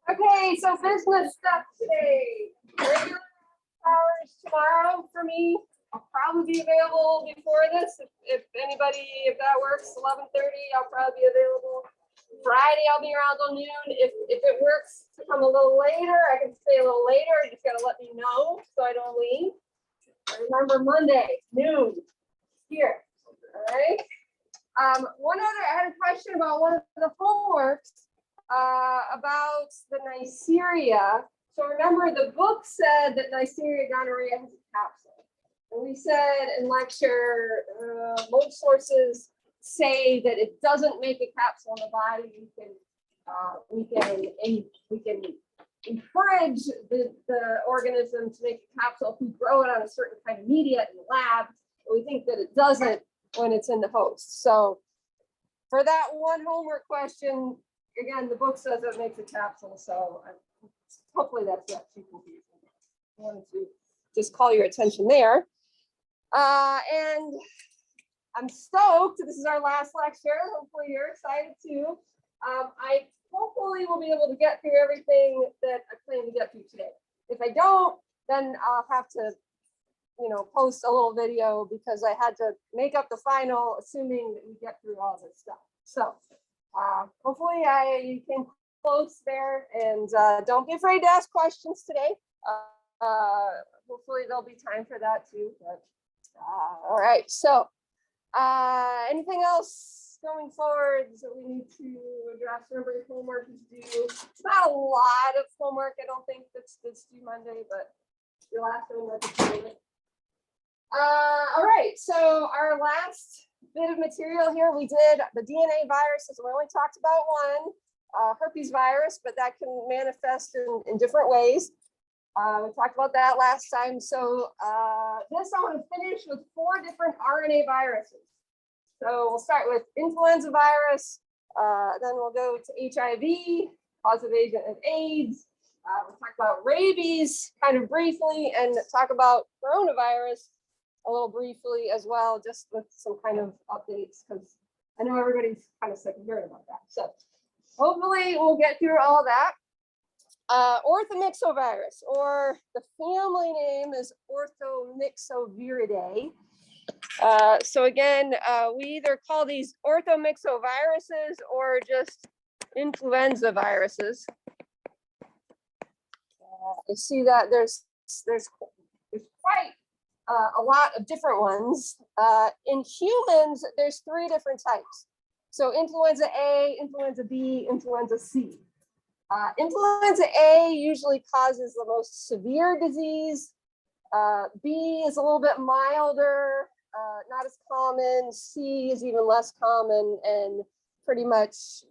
Okay, so business stuff today. Regular hours tomorrow for me. I'll probably be available before this. If anybody, if that works, 11:30, I'll probably be available. Friday, I'll be around till noon. If it works to come a little later, I can stay a little later. You just gotta let me know so I don't leave. Remember Monday, noon, here. All right. I had a question about one of the homeworks about the Neisseria. So remember, the book said that Neisseria gonorrhea has a capsule. And we said in lecture, most sources say that it doesn't make a capsule in the body. We can encourage the organism to make a capsule if we grow it on a certain kind of media in the lab. But we think that it doesn't when it's in the host. So for that one homework question, again, the book says it makes a capsule. So hopefully that's not too confusing. I wanted to just call your attention there. And I'm stoked. This is our last lecture. Hopefully you're excited too. I hopefully will be able to get through everything that I plan to get through today. If I don't, then I'll have to, post a little video because I had to make up the final, assuming that we get through all this stuff. So hopefully I came close there, and don't be afraid to ask questions today. Hopefully there'll be time for that too. But all right. So anything else going forward that we need to address? Remember, your homework is due. It's not a lot of homework, I don't think, that's due Monday, but your last homework is due. All right, so our last bit of material here, we did the DNA viruses. We only talked about one, herpes virus, but that can manifest in different ways. We talked about that last time. So this I want to finish with 4 different RNA viruses. So we'll start with influenza virus, then we'll go to HIV, causative agent of AIDS. We'll talk about rabies kind of briefly, and talk about coronavirus a little briefly as well, just with some kind of updates, because I know everybody's kind of sick of hearing about that. So hopefully we'll get through all that. Orthomyxovirus, or the family name is Retroviridae. So again, we either call these orthomyxoviruses or just influenza viruses. You see that there's quite a lot of different ones. In humans, there's 3 different types. So influenza A, influenza B, influenza C. Influenza A usually causes the most severe disease. B is a little bit milder, not as common. C is even less common and pretty much,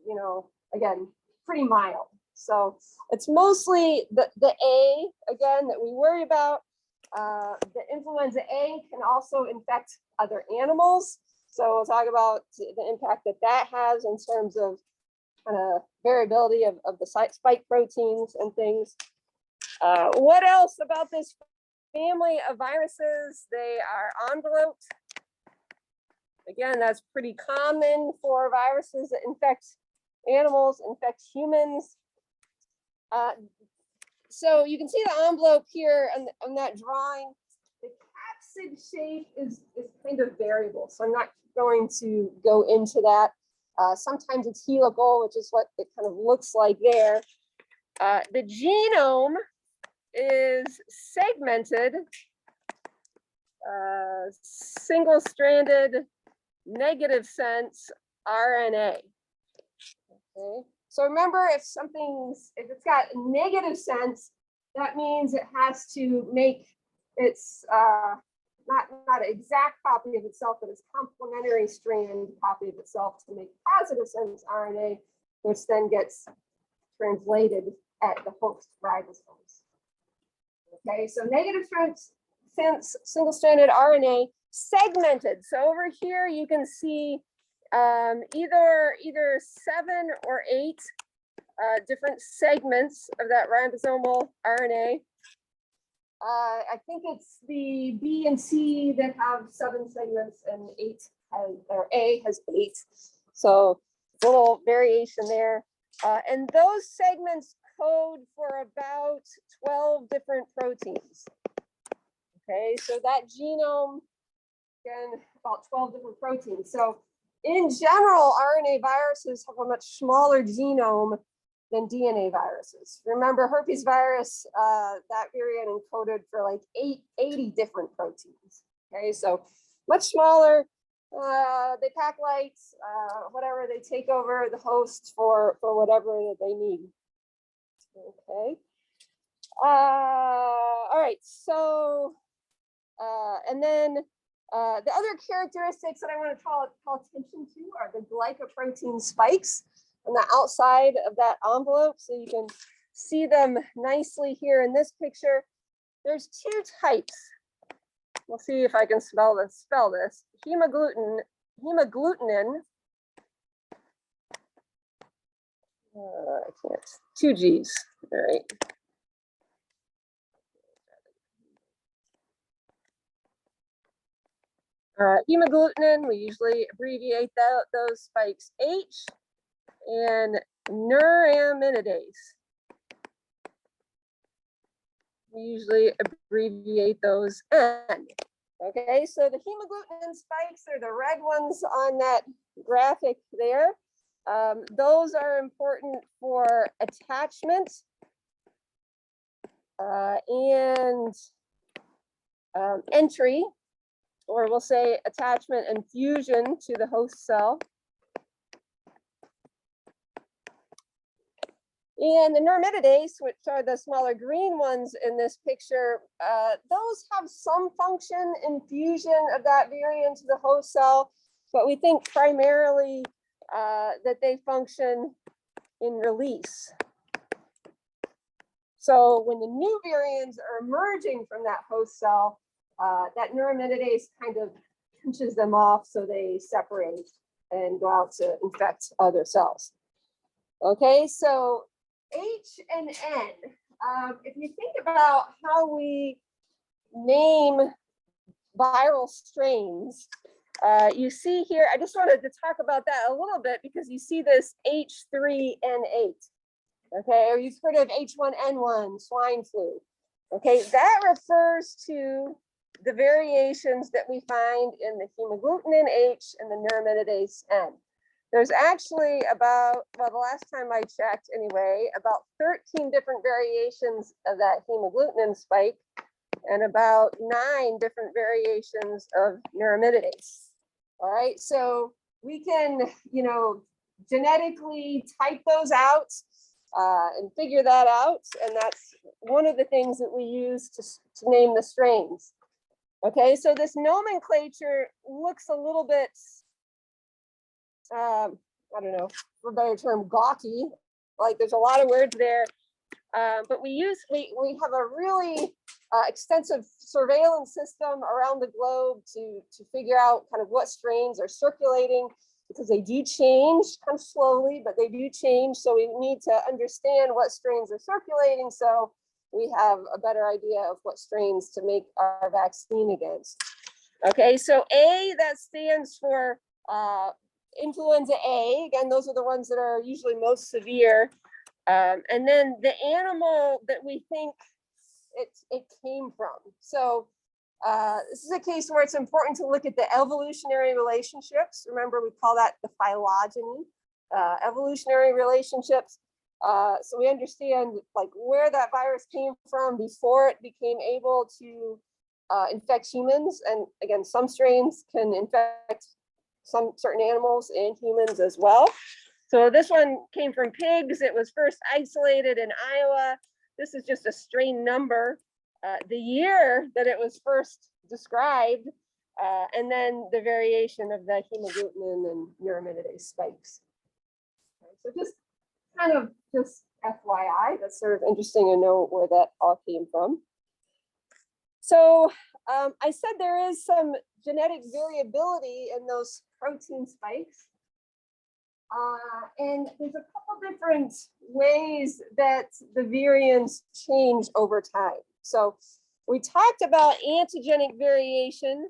again, pretty mild. So it's mostly the A, again, that we worry about. The influenza A can also infect other animals. So we'll talk about the impact that has in terms of kind of variability of the spike proteins and things. What else about this family of viruses? They are enveloped. Again, that's pretty common for viruses that infect animals, infect humans. So you can see the envelope here on that drawing. The capsid shape is kind of variable, so I'm not going to go into that. Sometimes it's helical, which is what it kind of looks like there. The genome is segmented, single-stranded, negative sense RNA. Okay. So remember, if it's got a negative sense, that means it has to make its not an exact copy of itself, but its complementary strand copy of itself to make positive sense RNA, which then gets translated at the host ribosomes. Okay, so negative sense single-stranded RNA segmented. So over here you can see either 7 or 8 different segments of that ribosomal RNA. I think it's the B and C that have 7 segments, and A has 8. So a little variation there. And those segments code for about 12 different proteins. Okay, so that genome, again, about 12 different proteins. So in general, RNA viruses have a much smaller genome than DNA viruses. Remember, herpes virus, that variant encoded for like 80 different proteins. Okay, so much smaller. They pack light, whatever, they take over the host for whatever that they need. Okay. All right, so, and then the other characteristics that I want to call attention to are the glycoprotein spikes on the outside of that envelope. So you can see them nicely here in this picture. There's 2 types. We'll see if I can spell this. Hemagglutinin. I can't. 2 G's. All right. Hemagglutinin, we usually abbreviate those spikes H, and neuraminidase. We usually abbreviate those N. Okay, so the hemagglutinin spikes are the red ones on that graphic there. Those are important for attachment and entry, or we'll say attachment and fusion to the host cell. And the neuraminidase, which are the smaller green ones in this picture, those have some function in fusion of that variant to the host cell, but we think primarily that they function in release. So when the new variants are emerging from that host cell, that neuraminidase kind of pinches them off so they separate and go out to infect other cells. Okay, so H and N, if you think about how we name viral strains, you see here, I just wanted to talk about that a little bit because you see this H3N8, okay, or you've heard of H1N1, swine flu. Okay, that refers to the variations that we find in the hemagglutinin H and the neuraminidase N. There's actually about, well, the last time I checked anyway, about 13 different variations of that hemagglutinin spike and about 9 different variations of neuraminidase. All right, so we can, genetically type those out and figure that out. And that's one of the things that we use to name the strains. Okay, so this nomenclature looks a little bit, I don't know, for a better term, gawky. Like there's a lot of words there, but we have a really extensive surveillance system around the globe to figure out kind of what strains are circulating, because they do change kind of slowly, but they do change. So we need to understand what strains are circulating so we have a better idea of what strains to make our vaccine against. Okay, so A, that stands for influenza A. Again, those are the ones that are usually most severe. And then the animal that we think it came from. So this is a case where it's important to look at the evolutionary relationships. Remember, we call that the phylogeny, evolutionary relationships. So we understand like where that virus came from before it became able to infect humans. And again, some strains can infect some certain animals and humans as well. So this one came from pigs. It was first isolated in Iowa. This is just a strain number, the year that it was first described, and then the variation of the hemagglutinin and neuraminidase spikes. Okay, so just kind of just FYI, that's sort of interesting to know where that all came from. So I said there is some genetic variability in those protein spikes. And there's a couple different ways that the variants change over time. So we talked about antigenic variation,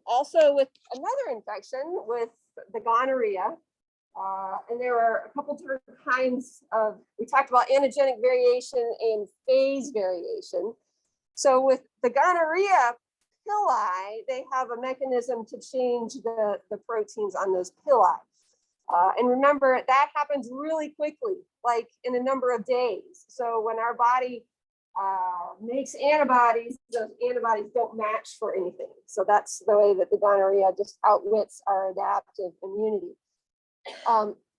also with another infection with the gonorrhea. And there are a couple different kinds of, we talked about antigenic variation and phase variation. So with the gonorrhea pili, they have a mechanism to change the proteins on those pili. And remember, that happens really quickly, like in a number of days. So when our body makes antibodies, those antibodies don't match for anything. So that's the way that the gonorrhea just outwits our adaptive immunity.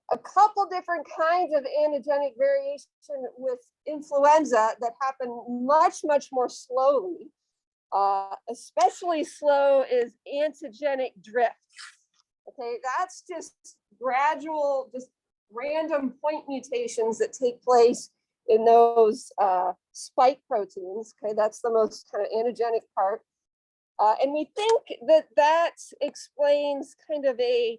A couple different kinds of antigenic variation with influenza that happen much, much more slowly. Especially slow is antigenic drift. Okay, that's just gradual, just random point mutations that take place in those spike proteins. Okay, that's the most kind of antigenic part. And we think that that explains kind of a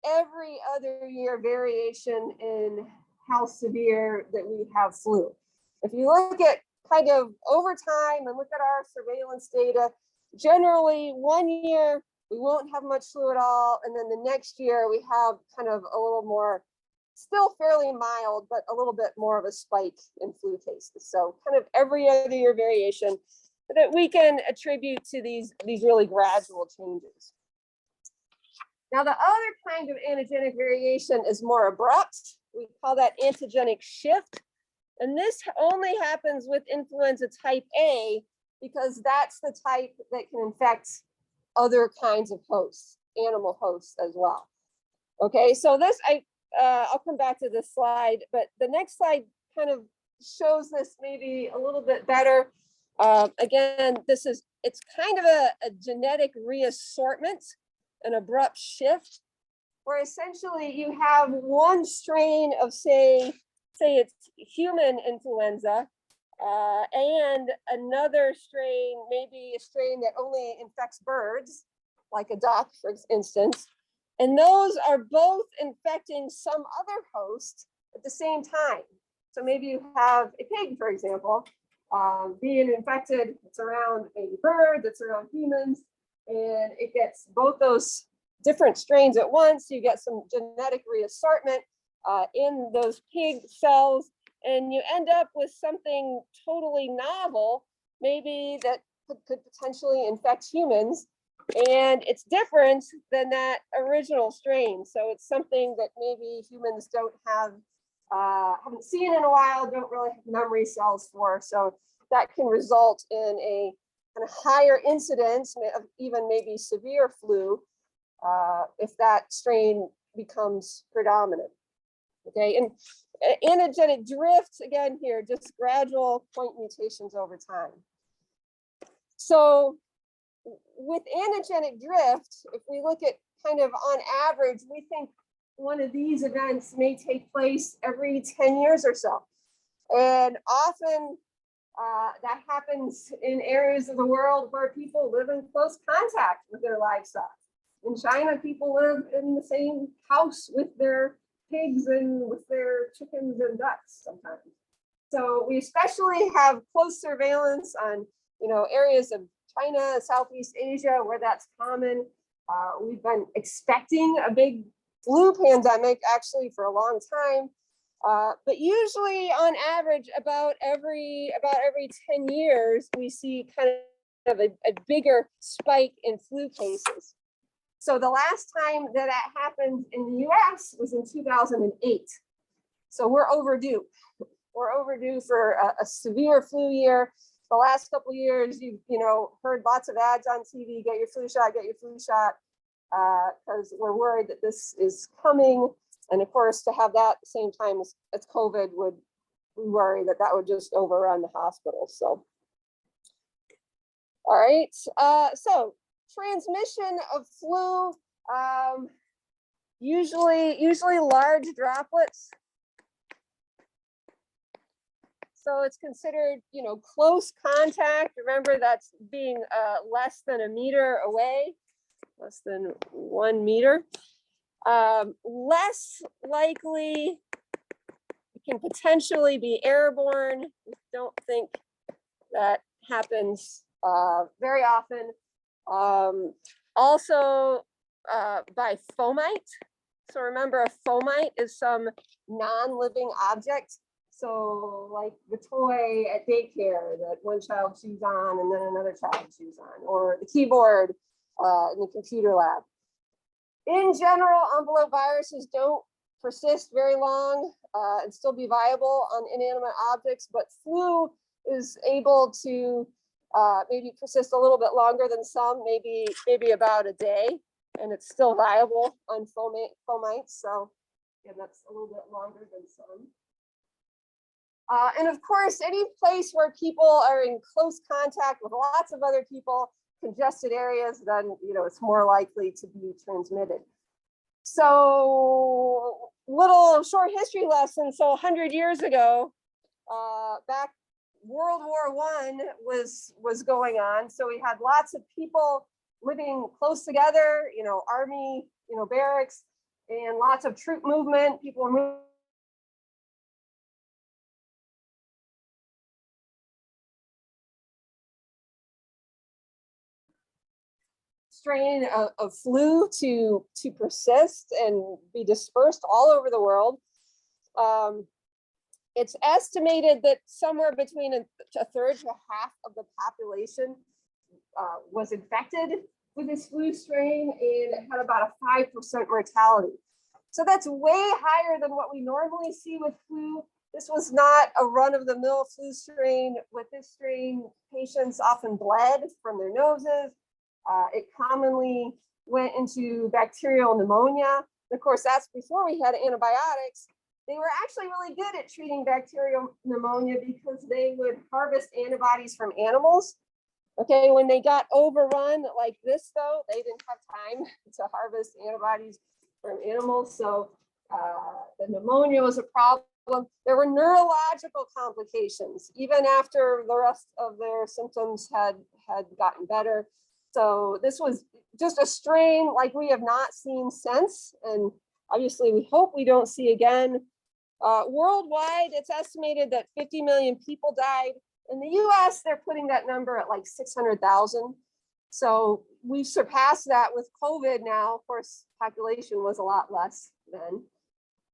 every other year variation in how severe that we have flu. If you look at kind of over time and look at our surveillance data, generally 1 year we won't have much flu at all, and then the next year we have kind of a little more, still fairly mild, but a little bit more of a spike in flu cases. So kind of every other year variation that we can attribute to these really gradual changes. Now, the other kind of antigenic variation is more abrupt. We call that antigenic shift. And this only happens with influenza type A because that's the type that can infect other kinds of hosts, animal hosts as well. Okay, so this, I'll come back to this slide, but the next slide kind of shows this maybe a little bit better. Again, it's kind of a genetic reassortment, an abrupt shift, where essentially you have one strain of say it's human influenza, and another strain, maybe a strain that only infects birds, like a duck, for instance, and those are both infecting some other host at the same time. So maybe you have a pig, for example, being infected, it's around a bird, it's around humans, and it gets both those different strains at once. You get some genetic reassortment in those pig cells, and you end up with something totally novel, maybe that could potentially infect humans. And it's different than that original strain. So it's something that maybe humans don't have, haven't seen in a while, don't really have memory cells for. So that can result in a kind of higher incidence of even maybe severe flu if that strain becomes predominant. Okay, and antigenic drift, again here, just gradual point mutations over time. So with antigenic drift, if we look at kind of on average, we think one of these events may take place every 10 years or so. And often that happens in areas of the world where people live in close contact with their livestock. In China, people live in the same house with their pigs and with their chickens and ducks sometimes. So we especially have close surveillance on, areas of China, Southeast Asia, where that's common. We've been expecting a big flu pandemic actually for a long time. But usually on average, about every 10 years, we see kind of a bigger spike in flu cases. So the last time that happened in the US was in 2008. So we're overdue. We're overdue for a severe flu year. The last couple of years, you know, heard lots of ads on TV, get your flu shot, get your flu shot, because we're worried that this is coming. And of course, to have that at the same time as COVID would, we worry that that would just overrun the hospital. So, all right. So transmission of flu, usually large droplets. So it's considered, you know, close contact. Remember, that's being less than a meter away, less than 1 meter. Less likely, it can potentially be airborne. Don't think that happens very often. Also by fomite. So remember, a fomite is some non-living object. So like the toy at daycare that one child chews on and then another child chews on, or the keyboard in the computer lab. In general, envelope viruses don't persist very long and still be viable on inanimate objects, but flu is able to maybe persist a little bit longer than some, maybe about a day, and it's still viable on fomites. So again, that's a little bit longer than some. And of course, any place where people are in close contact with lots of other people, congested areas, then, you know, it's more likely to be transmitted. So little short history lesson. So 100 years ago, back World War I was going on. So we had lots of people living close together, you know, army, you know, barracks, and lots of troop movement. People were moving. Strain of flu to persist and be dispersed all over the world. It's estimated that somewhere between a third to half of the population was infected with this flu strain, and it had about a 5% mortality. So that's way higher than what we normally see with flu. This was not a run-of-the-mill flu strain. With this strain, patients often bled from their noses. It commonly went into bacterial pneumonia. Of course, that's before we had antibiotics. They were actually really good at treating bacterial pneumonia because they would harvest antibodies from animals. Okay, when they got overrun like this, though, they didn't have time to harvest antibodies from animals. So the pneumonia was a problem. There were neurological complications, even after the rest of their symptoms had gotten better. So this was just a strain like we have not seen since. And obviously we hope we don't see again. Worldwide, it's estimated that 50 million people died. In the US, they're putting that number at like 600,000. So we've surpassed that with COVID now. Of course, population was a lot less then.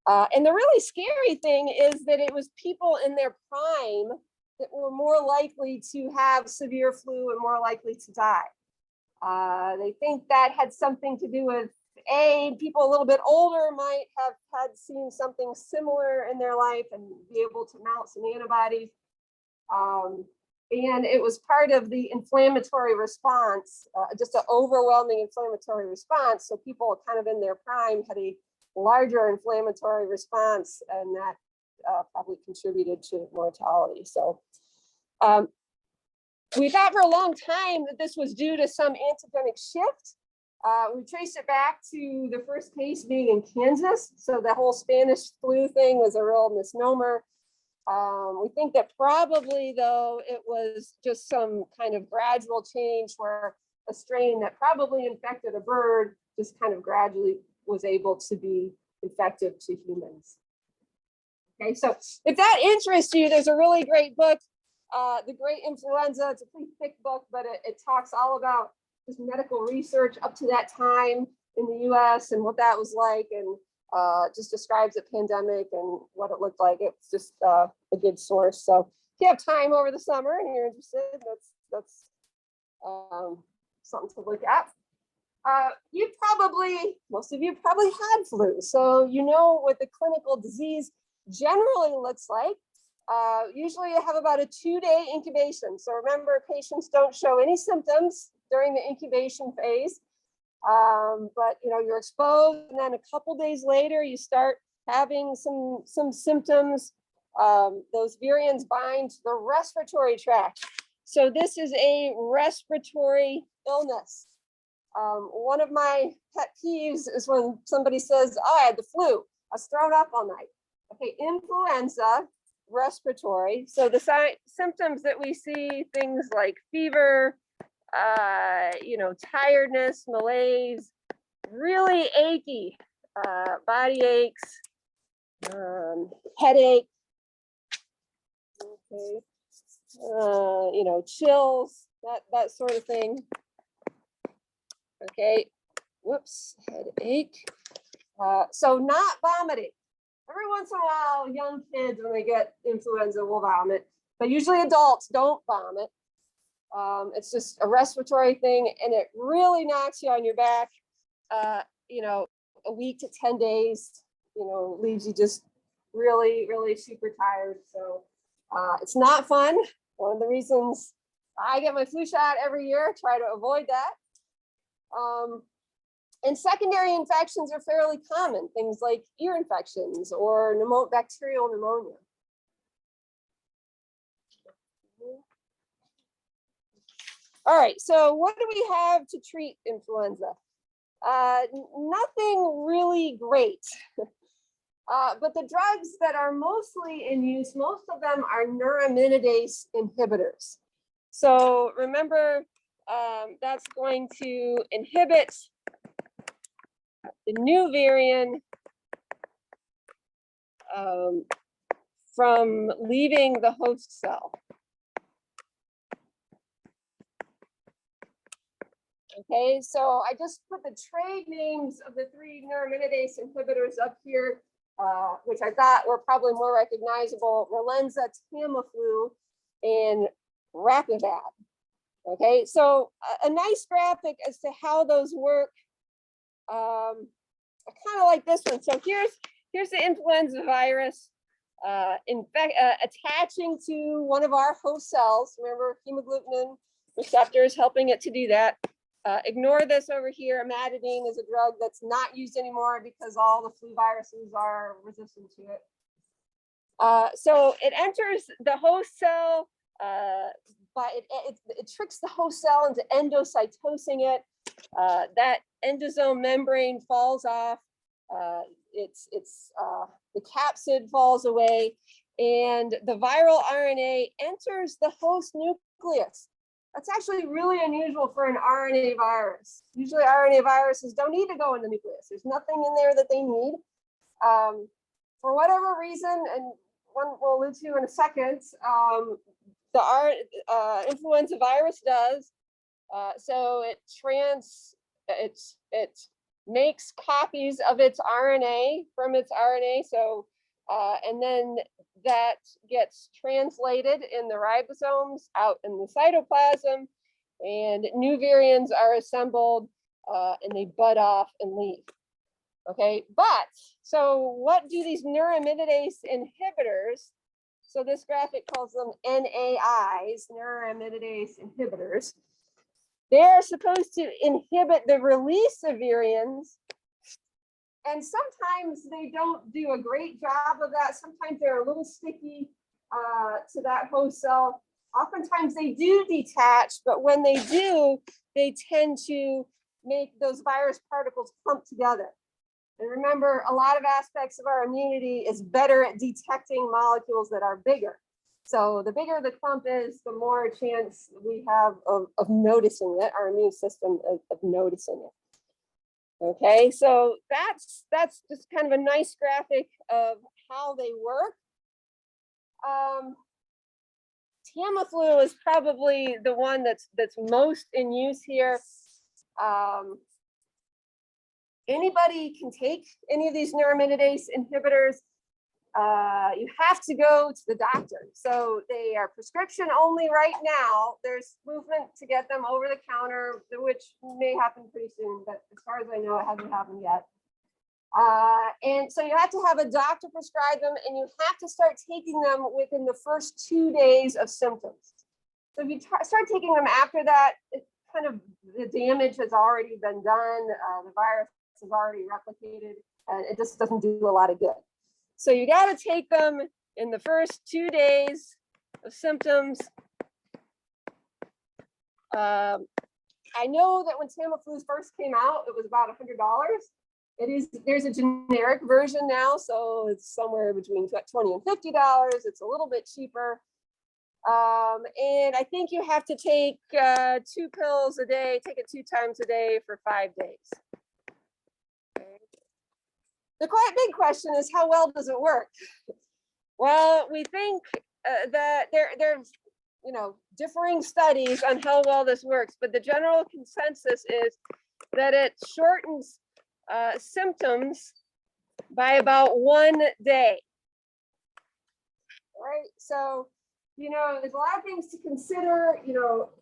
And the really scary thing is that it was people in their prime that were more likely to have severe flu and more likely to die. They think that had something to do with people a little bit older might have had seen something similar in their life and be able to mount some antibodies. And it was part of the inflammatory response, just an overwhelming inflammatory response. So people kind of in their prime had a larger inflammatory response, and that probably contributed to mortality. So we thought for a long time that this was due to some antigenic shift. We traced it back to the first case being in Kansas. So the whole Spanish flu thing was a real misnomer. We think that probably, though, it was just some kind of gradual change where a strain that probably infected a bird just kind of gradually was able to be effective to humans. Okay, so if that interests you, there's a really great book, The Great Influenza. It's a pretty thick book, but it talks all about just medical research up to that time in the US and what that was like, and just describes the pandemic and what it looked like. It's just a good source. So if you have time over the summer and you're interested, that's something to look at. Most of you probably had flu. So you know what the clinical disease generally looks like. Usually you have about a 2-day incubation. So remember, patients don't show any symptoms during the incubation phase, but you're exposed, and then a couple days later you start having some symptoms. Those virions bind to the respiratory tract. So this is a respiratory illness. One of my pet peeves is when somebody says, "Oh, I had the flu. I was thrown up all night." Okay, influenza, respiratory. So the symptoms that we see, things like fever, tiredness, malaise, really achy, body aches, headache, okay, chills, that sort of thing. Okay, whoops, headache. So not vomiting. Every once in a while, young kids, when they get influenza, will vomit, but usually adults don't vomit. It's just a respiratory thing, and it really knocks you on your back. A week to 10 days, leaves you just really, really super tired. So it's not fun. One of the reasons I get my flu shot every year, try to avoid that. And secondary infections are fairly common, things like ear infections or bacterial pneumonia. All right, so what do we have to treat influenza? Nothing really great. But the drugs that are mostly in use, most of them are neuraminidase inhibitors. So remember, that's going to inhibit the new virion from leaving the host cell. Okay, so I just put the trade names of the 3 neuraminidase inhibitors up here, which I thought were probably more recognizable: Relenza, Tamiflu, and Retroviridae. Okay, so a nice graphic as to how those work. I kind of like this one. So here's the influenza virus attaching to one of our host cells. Remember, hemagglutinin receptors helping it to do that. Ignore this over here. Amantadine is a drug that's not used anymore because all the flu viruses are resistant to it. So it enters the host cell, but it tricks the host cell into endocytosing it. That endosome membrane falls off. The capsid falls away, and the viral RNA enters the host nucleus. That's actually really unusual for an RNA virus. Usually RNA viruses don't need to go in the nucleus. There's nothing in there that they need. For whatever reason, and one we'll allude to in a second, the influenza virus does. So it makes copies of its RNA from its RNA. So, and then that gets translated in the ribosomes out in the cytoplasm, and new virions are assembled, and they bud off and leave. Okay, but so what do these neuraminidase inhibitors? So this graphic calls them NAIs, neuraminidase inhibitors. They're supposed to inhibit the release of virions, and sometimes they don't do a great job of that. Sometimes they're a little sticky to that host cell. Oftentimes they do detach, but when they do, they tend to make those virus particles clump together. And remember, a lot of aspects of our immunity is better at detecting molecules that are bigger. So the bigger the clump is, the more chance we have of noticing it, our immune system of noticing it. Okay, so that's just kind of a nice graphic of how they work. Tamiflu is probably the one that's most in use here. Anybody can take any of these neuraminidase inhibitors. You have to go to the doctor. So they are prescription only right now. There's movement to get them over the counter, which may happen pretty soon, but as far as I know, it hasn't happened yet. And so you have to have a doctor prescribe them, and you have to start taking them within the first 2 days of symptoms. So if you start taking them after that, it kind of, the damage has already been done. The virus has already replicated, and it just doesn't do a lot of good. So you got to take them in the first 2 days of symptoms. I know that when Tamiflu first came out, it was about $100. There's a generic version now, so it's somewhere between $20 and $50. It's a little bit cheaper. And I think you have to take 2 pills a day, take it 2 times a day for 5 days. Okay. The quite big question is, how well does it work? Well, we think that there's differing studies on how well this works, but the general consensus is that it shortens symptoms by about 1 day. All right, so there's a lot of things to consider.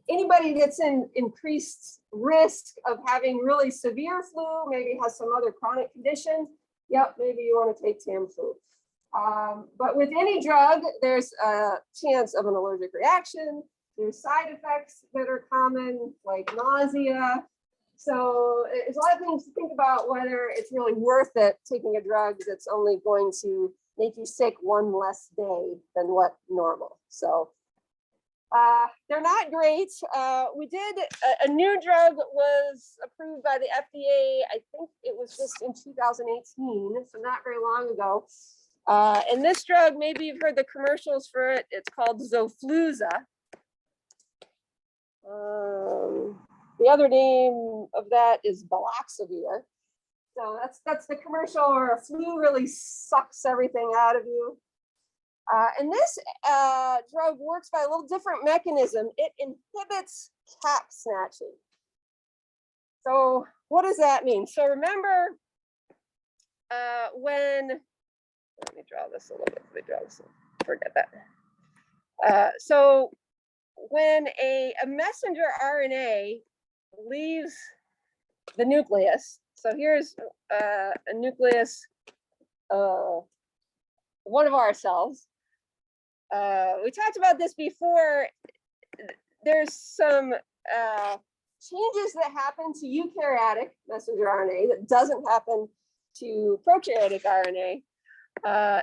Anybody that's in increased risk of having really severe flu, maybe has some other chronic condition, yep, maybe you want to take Tamiflu. But with any drug, there's a chance of an allergic reaction. There's side effects that are common, like nausea. So there's a lot of things to think about whether it's really worth it taking a drug that's only going to make you sick 1 less day than what normal. So they're not great. We did a new drug was approved by the FDA. I think it was just in 2018, so not very long ago. And this drug, maybe you've heard the commercials for it. It's called Xofluza. The other name of that is Baloxavir. So that's the commercial, or a flu really sucks everything out of you. And this drug works by a little different mechanism. It inhibits cap snatching. So what does that mean? So remember when, let me draw this a little bit. Let me draw this. Forget that. So when a messenger RNA leaves the nucleus, so here's a nucleus, one of our cells. We talked about this before. There's some changes that happen to eukaryotic messenger RNA that doesn't happen to prokaryotic RNA.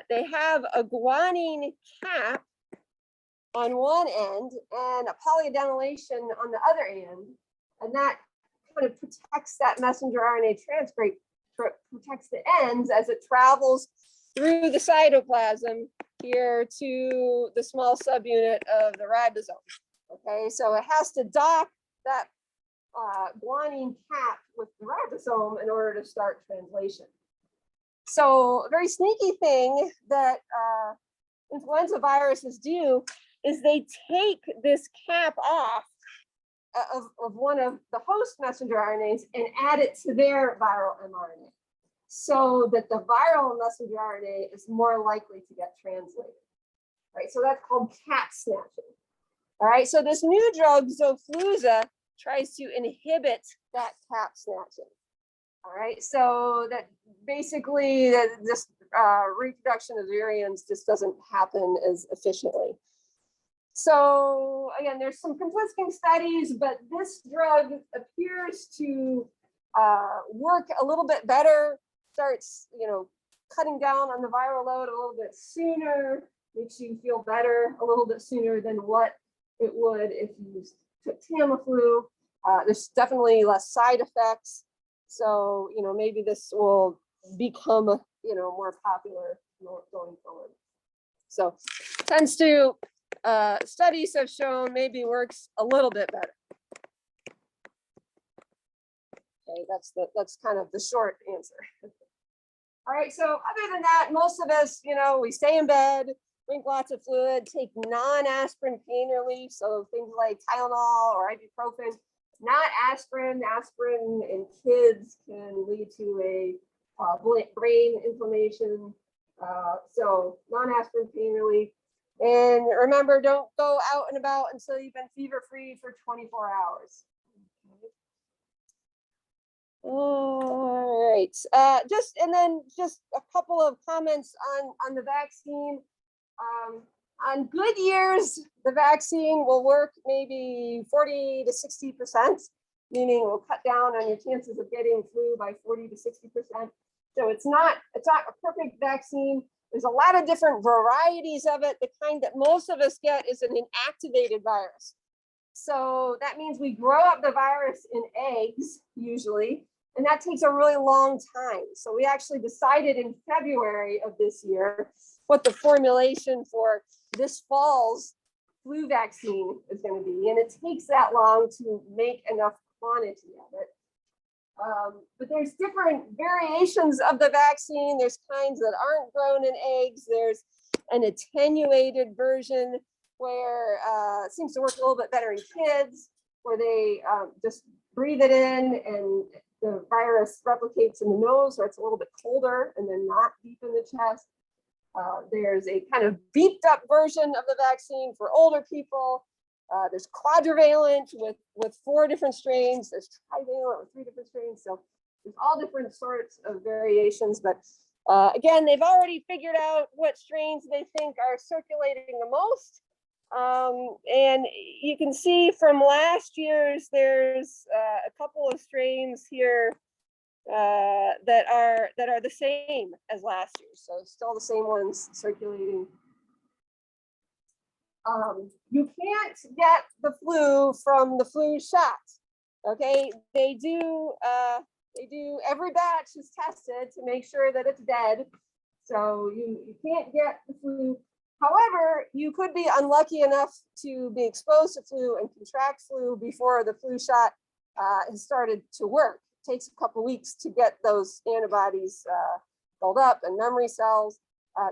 They have a guanine cap on one end and a polyadenylation on the other end, and that kind of protects that messenger RNA transcript, protects the ends as it travels through the cytoplasm here to the small subunit of the ribosome. Okay, so it has to dock that guanine cap with the ribosome in order to start translation. So a very sneaky thing that influenza viruses do is they take this cap off of one of the host messenger RNAs and add it to their viral mRNA, so that the viral messenger RNA is more likely to get translated. Right, so that's called cap snatching. All right, so this new drug, Xofluza, tries to inhibit that cap snatching. All right, so that basically this reproduction of virions just doesn't happen as efficiently. So again, there's some conflicting studies, but this drug appears to work a little bit better, starts, cutting down on the viral load a little bit sooner, makes you feel better a little bit sooner than what it would if you took Tamiflu. There's definitely less side effects. So, maybe this will become, more popular going forward. So tends to, studies have shown maybe works a little bit better. Okay, that's kind of the short answer. All right, so other than that, most of us, we stay in bed, drink lots of fluid, take non-aspirin pain relief, so things like Tylenol or ibuprofen, not aspirin. Aspirin in kids can lead to a brain inflammation. So non-aspirin pain relief. And remember, don't go out and about until you've been fever-free for 24 hours. All right, just a couple of comments on the vaccine. On good years, the vaccine will work maybe 40 to 60%, meaning it will cut down on your chances of getting flu by 40 to 60%. So it's not a perfect vaccine. There's a lot of different varieties of it. The kind that most of us get is an inactivated virus. So that means we grow up the virus in eggs usually, and that takes a really long time. So we actually decided in February of this year what the formulation for this fall's flu vaccine is going to be. And it takes that long to make enough quantity of it. But there's different variations of the vaccine. There's kinds that aren't grown in eggs. There's an attenuated version where it seems to work a little bit better in kids, where they just breathe it in and the virus replicates in the nose, so it's a little bit colder and then not deep in the chest. There's a kind of beefed up version of the vaccine for older people. There's quadrivalent with 4 different strains. There's trivalent with 3 different strains. So there's all different sorts of variations. But again, they've already figured out what strains they think are circulating the most. And you can see from last year's, there's a couple of strains here that are the same as last year. So still the same ones circulating. You can't get the flu from the flu shot. Okay, they do every batch is tested to make sure that it's dead. So you can't get the flu. However, you could be unlucky enough to be exposed to flu and contract flu before the flu shot has started to work. It takes a couple weeks to get those antibodies built up and memory cells.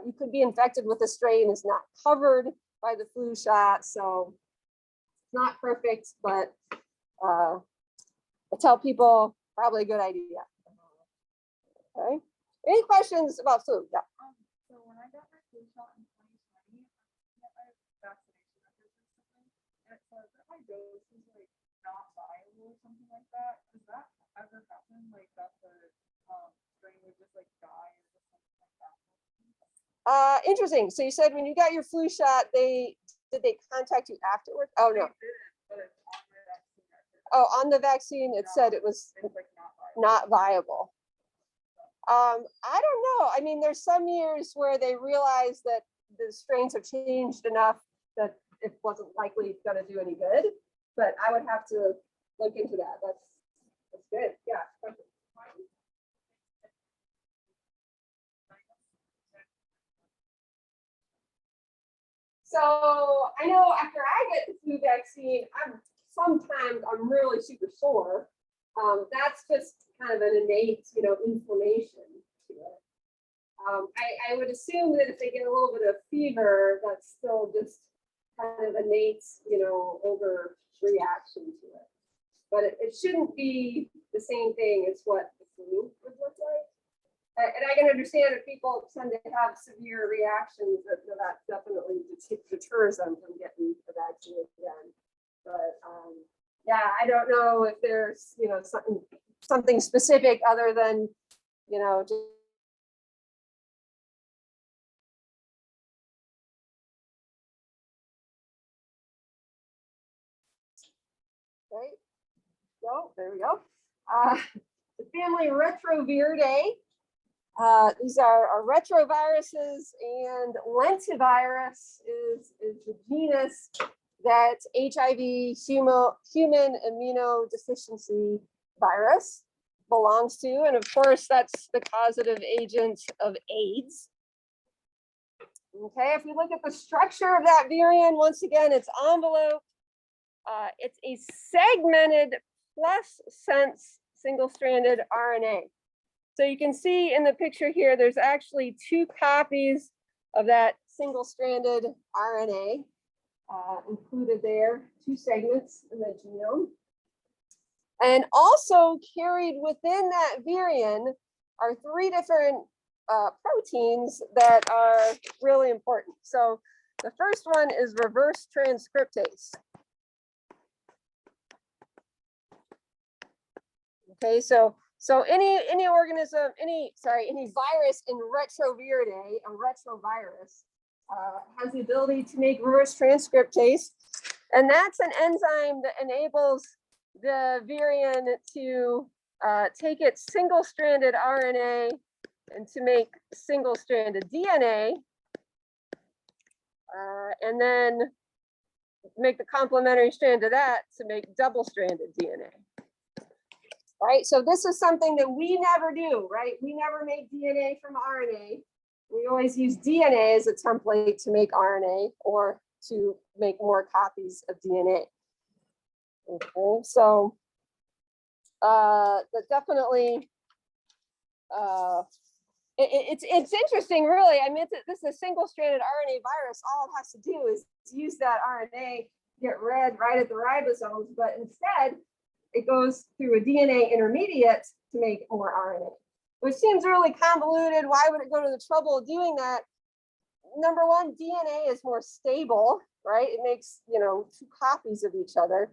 You could be infected with a strain that's not covered by the flu shot, so it's not perfect, but I tell people probably a good idea. Okay. Any questions about flu? Yeah. So when I got my flu shot in 2020, I got my vaccination record or something, and it says that my dose is like not viable or something like that. Does that ever happen? Like that the strain would just like die or something like that? Interesting. So you said when you got your flu shot, did they contact you afterward? Oh no. But it's on my vaccine record. Oh, on the vaccine, it said it was It's like not viable. I don't know. I mean, there's some years where they realize that the strains have changed enough that it wasn't likely going to do any good. But I would have to look into that. That's good. Yeah. So I know after I get the flu vaccine, sometimes I'm really super sore. That's just kind of an innate, inflammation to it. I would assume that if they get a little bit of fever, that's still just kind of innate, overreaction to it. But it shouldn't be the same thing as what the flu would look like. And I can understand if people tend to have severe reactions, that definitely deters them from getting the vaccine again. But yeah, I don't know if there's something specific other than just right. So there we go. The family Retroviridae. These are retroviruses, and lentivirus is the genus that HIV, human immunodeficiency virus, belongs to. And of course, that's the causative agent of AIDS. Okay, if we look at the structure of that virion, once again, it's envelope. It's a segmented plus sense single-stranded RNA. So you can see in the picture here, there's actually 2 copies of that single-stranded RNA included there, 2 segments in the genome. And also carried within that virion are 3 different proteins that are really important. So the first one is reverse transcriptase. Okay, so So any organism, any virus in Retroviridae, a retrovirus, has the ability to make reverse transcriptase. And that's an enzyme that enables the virion to take its single-stranded RNA and to make single-stranded DNA, and then make the complementary strand of that to make double-stranded DNA. Right, so this is something that we never do, right? We never make DNA from RNA. We always use DNA as a template to make RNA or to make more copies of DNA. Okay, so that definitely, it's interesting, really. I mean, this is a single-stranded RNA virus. All it has to do is use that RNA, get read right at the ribosomes, but instead, it goes through a DNA intermediate to make more RNA, which seems really convoluted. Why would it go to the trouble of doing that? Number one, DNA is more stable, right? It makes, two copies of each other.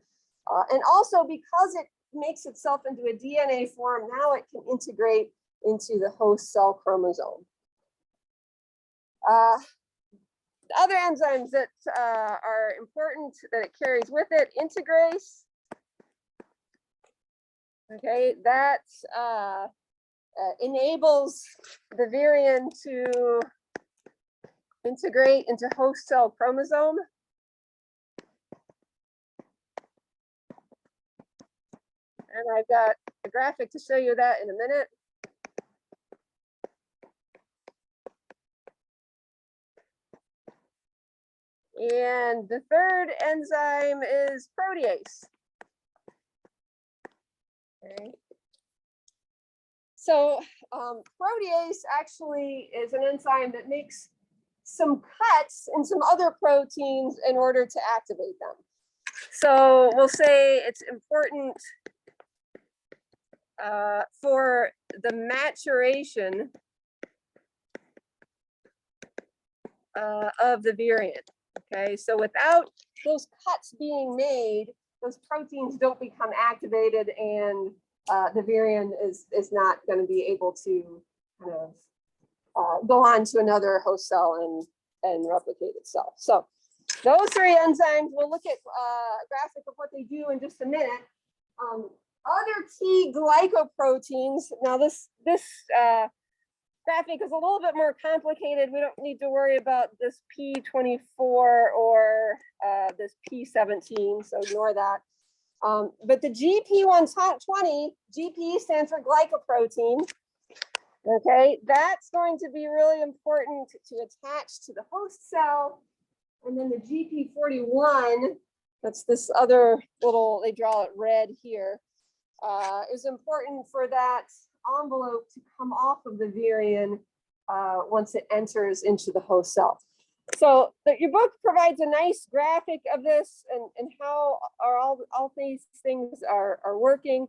And also because it makes itself into a DNA form, now it can integrate into the host cell chromosome. The other enzymes that are important that it carries with it, integrase. Okay, that enables the virion to integrate into host cell chromosome. And I've got a graphic to show you that in a minute. And the third enzyme is protease. Okay. So protease actually is an enzyme that makes some cuts in some other proteins in order to activate them. So we'll say it's important for the maturation of the virion. Okay, so without those cuts being made, those proteins don't become activated, and the virion is not going to be able to kind of go on to another host cell and replicate itself. So those three enzymes, we'll look at a graphic of what they do in just a minute. Other key glycoproteins. Now this graphic is a little bit more complicated. We don't need to worry about this P24 or this P17, so ignore that. But the GP120, GP stands for glycoprotein. Okay, that's going to be really important to attach to the host cell. And then the GP41, that's this other little, they draw it red here, is important for that envelope to come off of the virion once it enters into the host cell. So your book provides a nice graphic of this and how are all these things are working.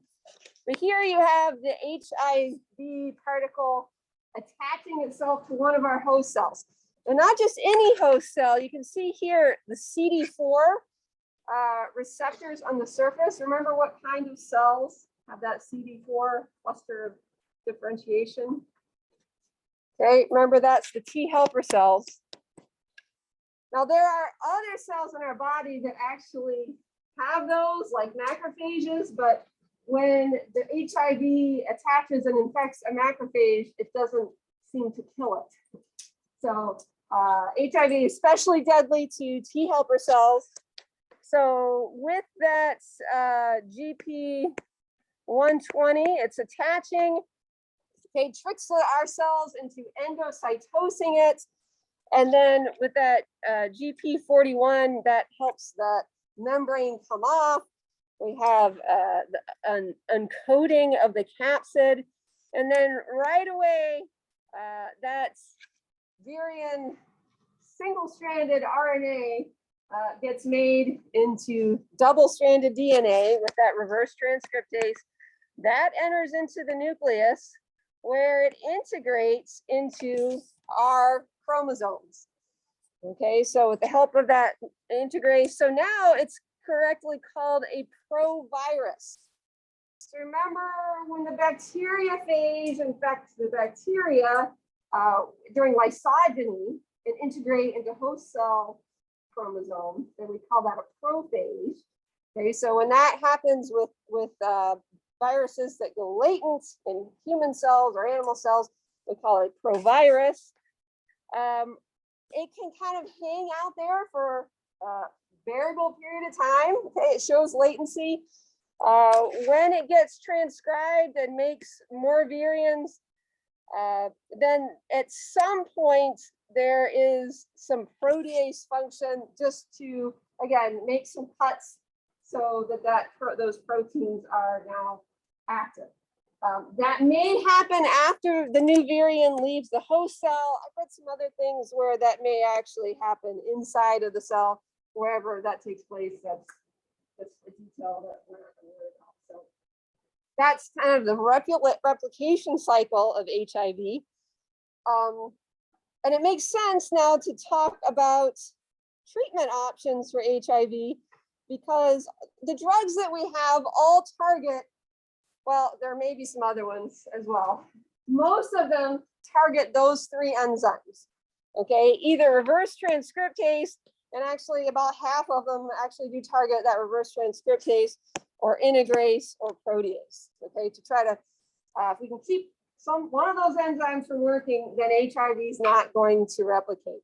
But here you have the HIV particle attaching itself to one of our host cells. And not just any host cell, you can see here the CD4 receptors on the surface. Remember what kind of cells have that CD4 cluster of differentiation? Okay, remember that's the T helper cells. Now there are other cells in our body that actually have those, like macrophages, but when the HIV attaches and infects a macrophage, it doesn't seem to kill it. So HIV is especially deadly to T helper cells. So with that GP120, it's attaching, okay, tricks our cells into endocytosing it. And then with that GP41, that helps that membrane come off. We have an uncoating of the capsid. And then right away, that's virion single-stranded RNA gets made into double-stranded DNA with that reverse transcriptase. That enters into the nucleus where it integrates into our chromosomes. Okay, so with the help of that integrase, so now it's correctly called a provirus. remember when the bacteriophage infects the bacteria during lysogeny and integrate into host cell chromosome, then we call that a prophage. Okay, so when that happens with viruses that go latent in human cells or animal cells, we call it provirus. It can kind of hang out there for a variable period of time. Okay, it shows latency. When it gets transcribed and makes more virions, then at some point there is some protease function just to, again, make some cuts so that, those proteins are now active. That may happen after the new virion leaves the host cell. I've read some other things where that may actually happen inside of the cell, wherever that takes place. That's a detail that we're not going to worry about. So that's kind of the replication cycle of HIV. And it makes sense now to talk about treatment options for HIV, because the drugs that we have all target, well, there may be some other ones as well. Most of them target those three enzymes, okay? Either reverse transcriptase, and actually about half of them actually do target that reverse transcriptase, or integrase or protease, okay? To try to, if we can keep one of those enzymes from working, then HIV is not going to replicate.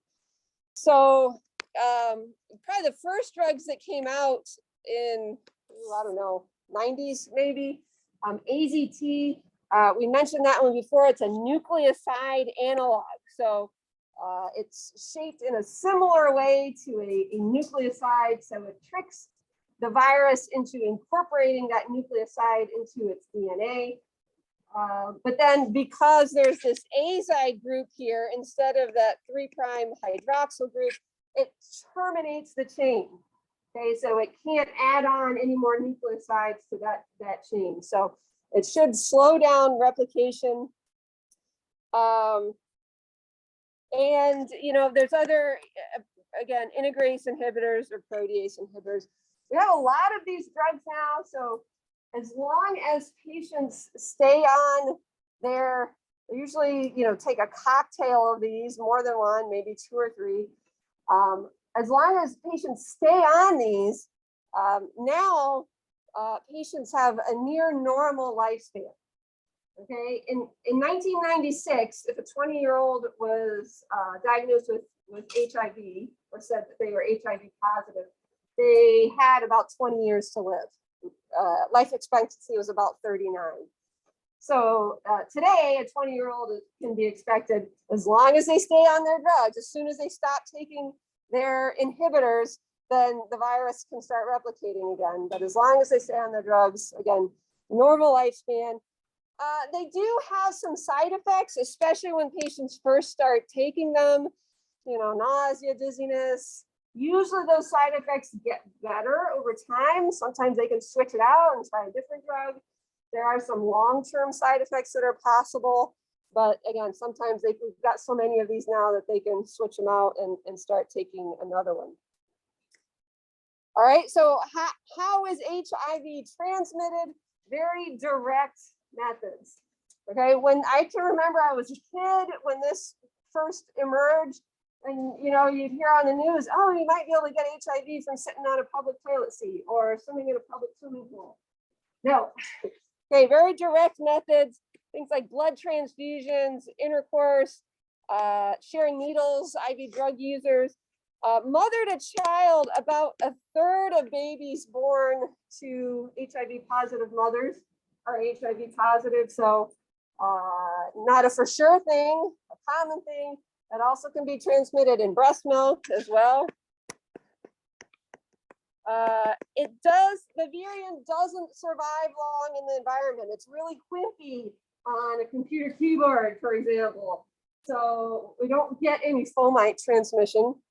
So probably the first drugs that came out in, I don't know, 90s maybe, AZT, we mentioned that one before. It's a nucleoside analog. So it's shaped in a similar way to a nucleoside. So it tricks the virus into incorporating that nucleoside into its DNA. But then because there's this azide group here, instead of that 3' hydroxyl group, it terminates the chain. Okay, so it can't add on any more nucleosides to that chain. So it should slow down replication. And you know, there's other, again, integrase inhibitors or protease inhibitors. We have a lot of these drugs now. So as long as patients stay on their, they usually, you know, take a cocktail of these, more than one, maybe 2 or 3. As long as patients stay on these, now patients have a near normal lifespan. Okay, in 1996, if a 20-year-old was diagnosed with HIV or said that they were HIV positive, they had about 20 years to live. Life expectancy was about 39. So today, a 20-year-old can be expected, as long as they stay on their drugs. As soon as they stop taking their inhibitors, then the virus can start replicating again. But as long as they stay on their drugs, again, normal lifespan. They do have some side effects, especially when patients first start taking them, you know, nausea, dizziness. Usually those side effects get better over time. Sometimes they can switch it out and try a different drug. There are some long-term side effects that are possible. But again, sometimes we've got so many of these now that they can switch them out and start taking another one. All right, so how is HIV transmitted? Very direct methods. Okay, when I can remember I was a kid when this first emerged, and you know, you'd hear on the news, oh, you might be able to get HIV from sitting on a public toilet seat or swimming in a public swimming pool. No. Okay, very direct methods, things like blood transfusions, intercourse, sharing needles, IV drug users. Mother to child, about 1/3 of babies born to HIV positive mothers are HIV positive. So not a for sure thing, a common thing. That also can be transmitted in breast milk as well. The virion doesn't survive long in the environment. It's really wimpy on a computer keyboard, for example. So we don't get any fomite transmission.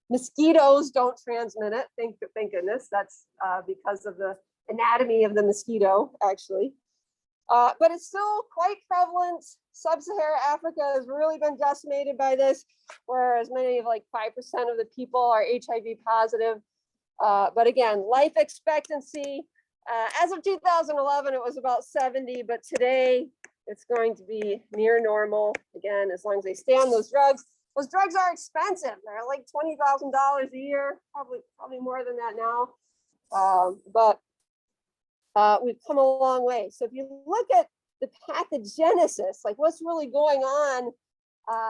Mosquitoes don't transmit it, thank goodness. That's because of the anatomy of the mosquito, actually. But it's still quite prevalent. Sub-Saharan Africa has really been decimated by this, where as many of like 5% of the people are HIV positive. But again, life expectancy, As of 2011, it was about 70, but today it's going to be near normal. Again, as long as they stay on those drugs. Those drugs are expensive. They're like $20,000 a year, probably more than that now. But we've come a long way. So if you look at the pathogenesis, like what's really going on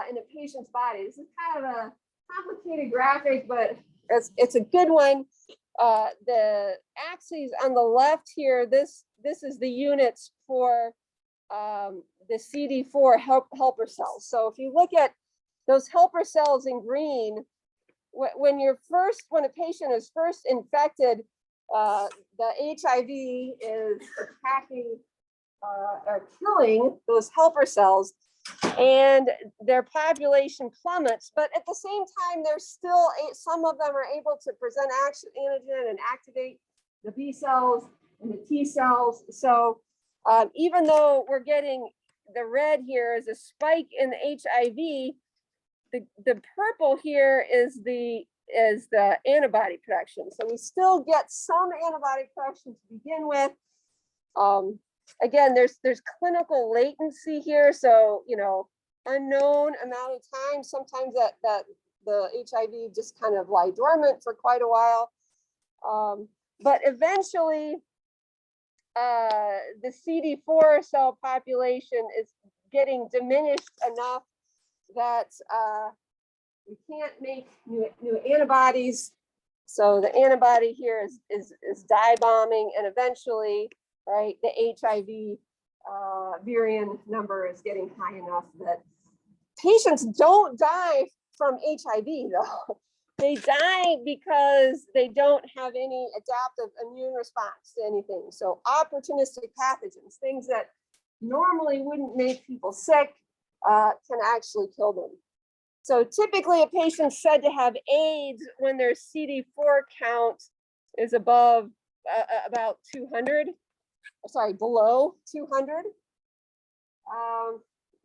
in a patient's body, this is kind of a complicated graphic, but it's a good one. The axes on the left here, this is the units for the CD4 helper cells. So if you look at those helper cells in green, when a patient is first infected, the HIV is attacking or killing those helper cells, and their population plummets. But at the same time, there's still some of them are able to present antigen and activate the B cells and the T cells. So even though we're getting the red here is a spike in the HIV, the purple here is the antibody production. So we still get some antibody production to begin with. Again, there's clinical latency here. So, unknown amount of time. Sometimes that the HIV just kind of lie dormant for quite a while. But eventually, the CD4 cell population is getting diminished enough that we can't make new antibodies. So the antibody here is dye bombing, and eventually, right, the HIV virion number is getting high enough that patients don't die from HIV though. They die because they don't have any adaptive immune response to anything. So opportunistic pathogens, things that normally wouldn't make people sick, can actually kill them. So typically a patient's said to have AIDS when their CD4 count is above about 200, sorry, below 200.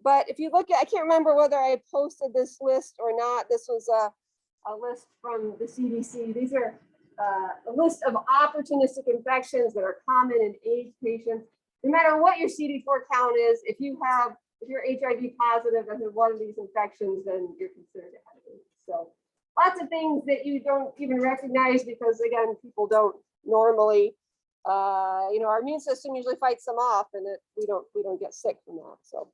But if you look at, I can't remember whether I posted this list or not. This was a list from the CDC. These are a list of opportunistic infections that are common in AIDS patients. No matter what your CD4 count is, if you're HIV positive and have one of these infections, then you're considered to have AIDS. So lots of things that you don't even recognize because, again, people don't normally, our immune system usually fights them off, and we don't get sick from that. So,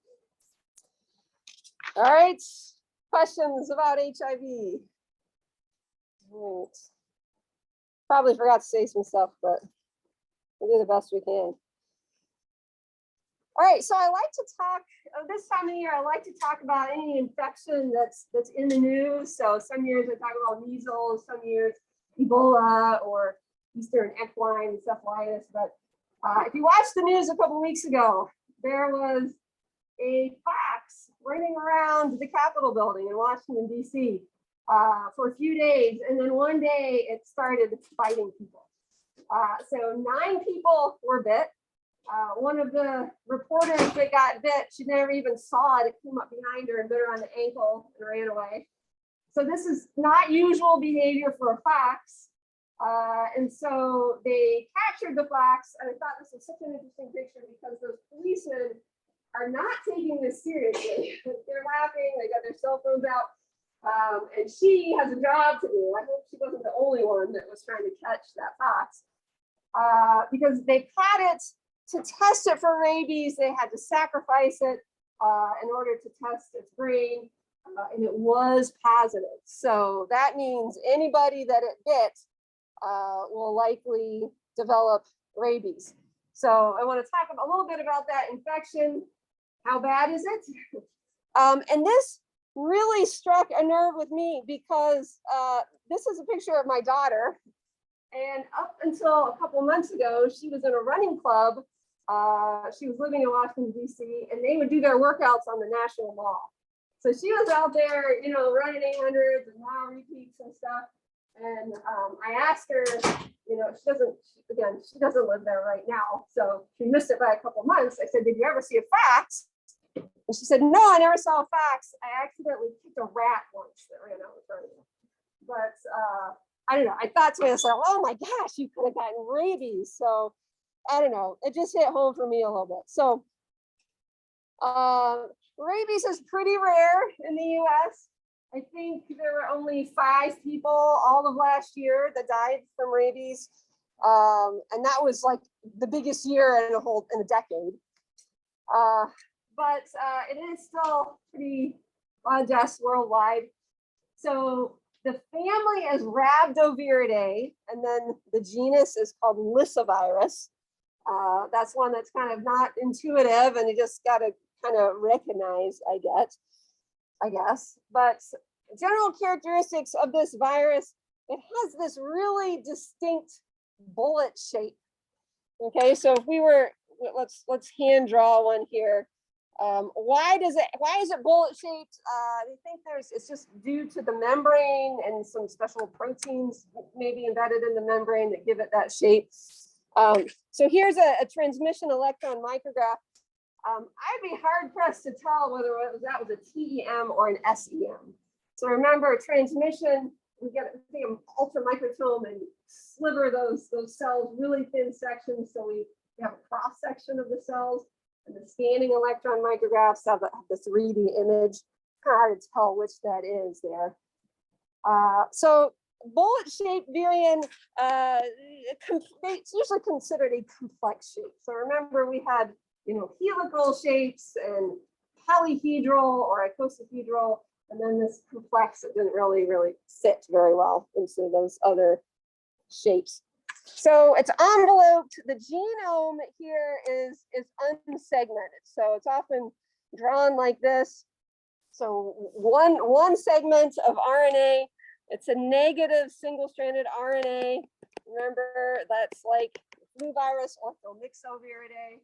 all right, questions about HIV? Right. Probably forgot to say some stuff, but we'll do the best we can. All right, so I like to talk, this time of year, I like to talk about any infection that's in the news. So some years I talk about measles, some years Ebola or Eastern equine encephalitis. But if you watched the news a couple of weeks ago, there was a fox running around the Capitol building in Washington, D.C. For a few days. And then one day it started biting people. So 9 people were bit. One of the reporters that got bit, she never even saw it. It came up behind her and bit her on the ankle and ran away. So this is not usual behavior for a fox. And so they captured the fox. And I thought this was such an interesting picture because those policemen are not taking this seriously. They're laughing, they got their cell phones out. And she has a job to do. I hope she wasn't the only one that was trying to catch that fox. Because they caught it to test it for rabies. They had to sacrifice it in order to test its brain, and it was positive. So that means anybody that it bit will likely develop rabies. So I want to talk a little bit about that infection. How bad is it? And this really struck a nerve with me because this is a picture of my daughter. And up until a couple months ago, she was in a running club. She was living in Washington, D.C., and they would do their workouts on the National Mall. So she was out there, running 800s and mile repeats and stuff. And I asked her, she doesn't live there right now. So she missed it by a couple months. I said, did you ever see a fox? And she said, no, I never saw a fox. I accidentally kicked a rat once that ran out in front of me. But I don't know. I thought to myself, oh my gosh, you could have gotten rabies. So I don't know, it just hit home for me a little bit. So rabies is pretty rare in the US. I think there were only 5 people all of last year that died from rabies. And that was like the biggest year in a decade. But it is still pretty a lot of deaths worldwide. So the family is Retroviridae, and then the genus is called Lyssavirus. That's one that's kind of not intuitive, and you just got to kind of recognize, I guess. But general characteristics of this virus, it has this really distinct bullet shape. Okay, so if we were, let's hand draw one here. Why is it bullet shaped? I think it's just due to the membrane and some special proteins maybe embedded in the membrane that give it that shape. So here's a transmission electron micrograph. I'd be hard pressed to tell whether that was a TEM or an SEM. So remember, transmission, we get an ultramicrotome and sliver those cells, really thin sections, so we have a cross section of the cells. And the scanning electron micrographs have the 3D image. Kind of hard to tell which that is there. So bullet-shaped virion, it's usually considered a complex shape. So remember, we had helical shapes and polyhedral or icosahedral, and then this complex that didn't really fit very well into those other shapes. So it's enveloped. The genome here is unsegmented. So it's often drawn like this. So one segment of RNA, it's a negative single-stranded RNA. Remember, that's like flu virus, orthomyxoviridae.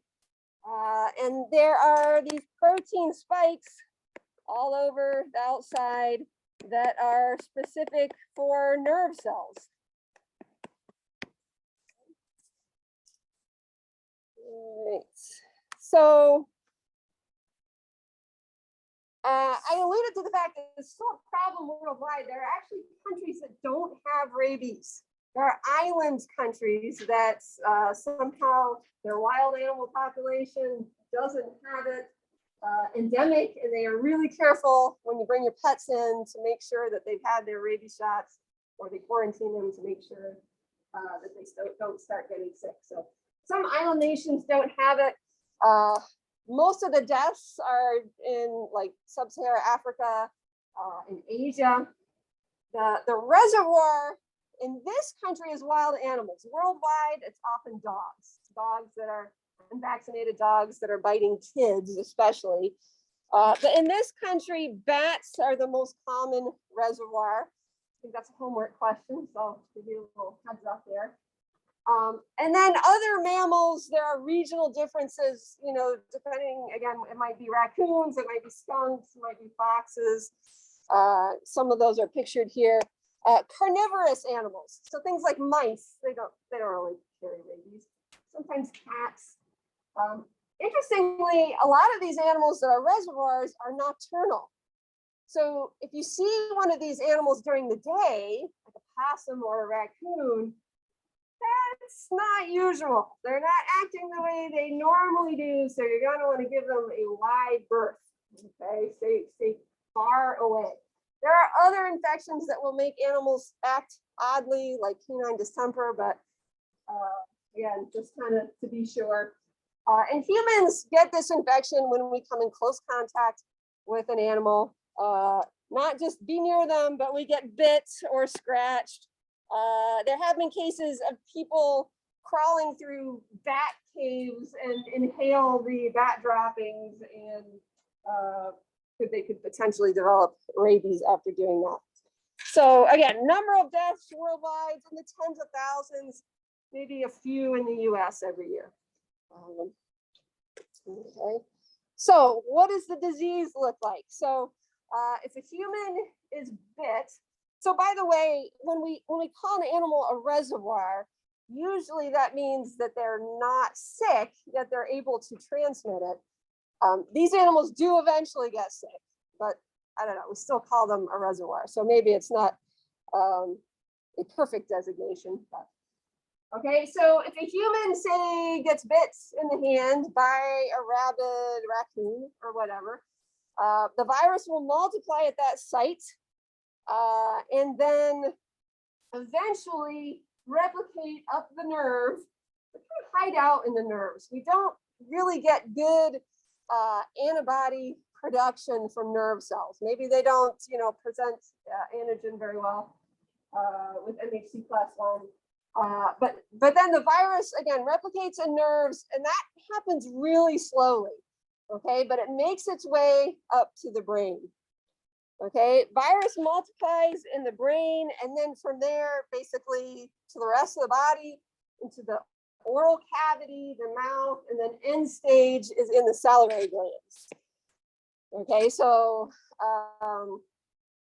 And there are these protein spikes all over the outside that are specific for nerve cells. Right. So I alluded to the fact that it's still a problem worldwide. There are actually countries that don't have rabies. There are island countries that somehow their wild animal population doesn't have it endemic, and they are really careful when you bring your pets in to make sure that they've had their rabies shots, or they quarantine them to make sure that they don't start getting sick. So some island nations don't have it. Most of the deaths are in like sub-Saharan Africa, in Asia. The reservoir in this country is wild animals. Worldwide, it's often dogs. Dogs that are unvaccinated, dogs that are biting kids, especially. But in this country, bats are the most common reservoir. I think that's a homework question, so I'll give you a little heads up there. And then other mammals, there are regional differences, depending, again, it might be raccoons, it might be skunks, it might be foxes. Some of those are pictured here. Carnivorous animals, so things like mice, they don't really carry rabies. Sometimes cats. Interestingly, a lot of these animals that are reservoirs are nocturnal. So if you see one of these animals during the day, like a possum or a raccoon, that's not usual. They're not acting the way they normally do, so you're going to want to give them a wide berth. Okay, stay far away. There are other infections that will make animals act oddly, like canine distemper, but again, just kind of to be sure. And humans get this infection when we come in close contact with an animal. Not just be near them, but we get bit or scratched. There have been cases of people crawling through bat caves and inhale the bat droppings, and they could potentially develop rabies after doing that. So again, number of deaths worldwide in the tens of thousands, maybe a few in the US every year. Okay. So what does the disease look like? So if a human is bit, so by the way, when we call an animal a reservoir, usually that means that they're not sick, yet they're able to transmit it. These animals do eventually get sick, but I don't know, we still call them a reservoir. So maybe it's not a perfect designation. But, Okay, so if a human, say, gets bit in the hand by a rabid raccoon or whatever, the virus will multiply at that site and then eventually replicate up the nerve, hide out in the nerves. We don't really get good antibody production from nerve cells. Maybe they don't, present antigen very well with MHC class 1. But then the virus again replicates in nerves, and that happens really slowly. Okay, but it makes its way up to the brain. Okay, virus multiplies in the brain, and then from there, basically to the rest of the body, into the oral cavity, the mouth, and then end stage is in the salivary glands. Okay, so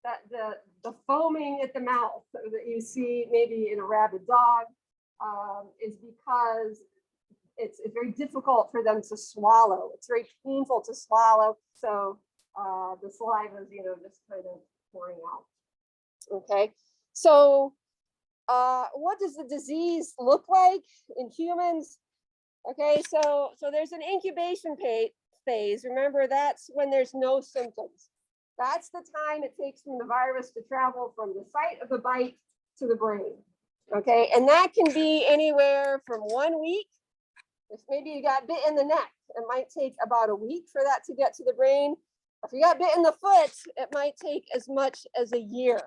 that the foaming at the mouth that you see maybe in a rabid dog is because it's very difficult for them to swallow. It's very painful to swallow. So the saliva is, just kind of pouring out. Okay, so what does the disease look like in humans? Okay, so there's an incubation phase. Remember, that's when there's no symptoms. That's the time it takes from the virus to travel from the site of the bite to the brain. Okay, and that can be anywhere from 1 week. If maybe you got bit in the neck, it might take about a week for that to get to the brain. If you got bit in the foot, it might take as much as a year.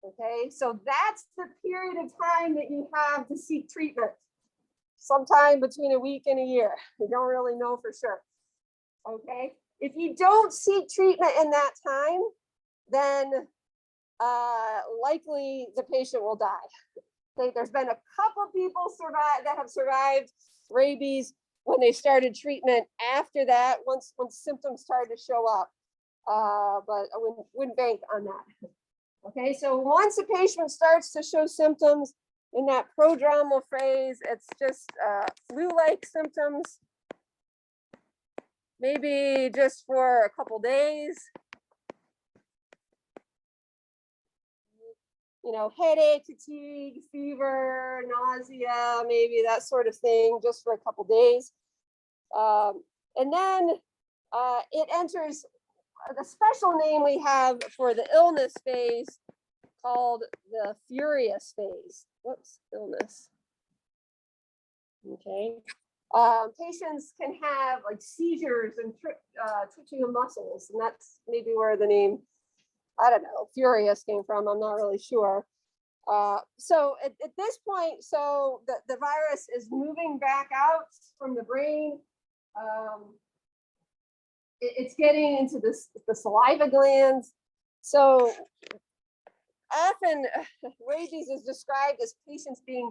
Okay, so that's the period of time that you have to seek treatment. Sometime between a week and a year. We don't really know for sure. Okay, if you don't seek treatment in that time, then likely the patient will die. Okay, there's been a couple people that have survived rabies when they started treatment after that, once symptoms started to show up, but I wouldn't bank on that. Okay, so once a patient starts to show symptoms in that prodromal phase, it's just flu-like symptoms, maybe just for a couple days. Headache, fatigue, fever, nausea, maybe that sort of thing, just for a couple days. And then it enters the special name we have for the illness phase called the furious phase. Whoops, illness. Okay. Patients can have like seizures and twitching of muscles, and that's maybe where the name, I don't know, furious came from. I'm not really sure. So at this point, so the virus is moving back out from the brain. It's getting into the saliva glands. So often rabies is described as patients being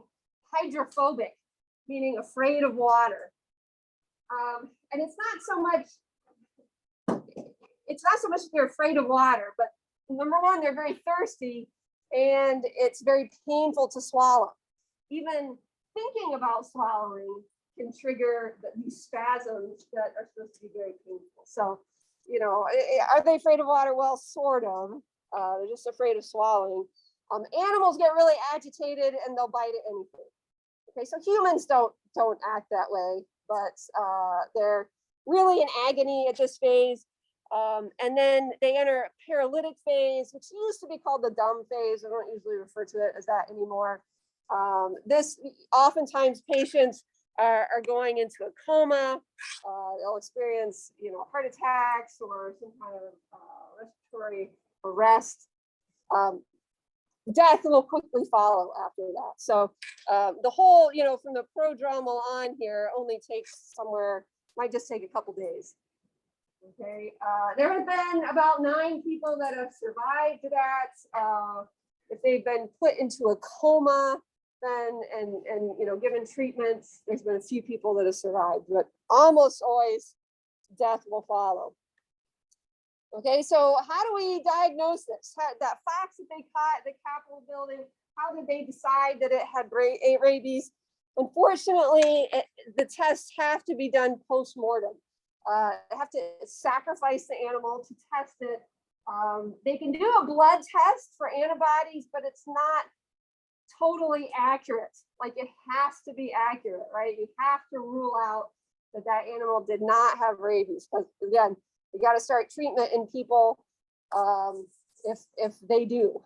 hydrophobic, meaning afraid of water. And it's not so much that they're afraid of water, but number one, they're very thirsty and it's very painful to swallow. Even thinking about swallowing can trigger these spasms that are supposed to be very painful. So, are they afraid of water? Well, sort of. They're just afraid of swallowing. Animals get really agitated and they'll bite at anything. Okay, so humans don't act that way, but they're really in agony at this phase. And then they enter a paralytic phase, which used to be called the dumb phase. I don't usually refer to it as that anymore. This oftentimes patients are going into a coma. They'll experience, heart attacks or some kind of respiratory arrest. Death will quickly follow after that. So the whole, from the prodromal on here only takes might just take a couple days. Okay, there have been about 9 people that have survived that. If they've been put into a coma, then and given treatments, there's been a few people that have survived, but almost always death will follow. Okay, so how do we diagnose this? That fox that they caught at the Capitol building, how did they decide that it had rabies? Unfortunately, the tests have to be done post-mortem. They have to sacrifice the animal to test it. They can do a blood test for antibodies, but it's not totally accurate. Like it has to be accurate, right? You have to rule out that that animal did not have rabies. Because again, you got to start treatment in people if they do.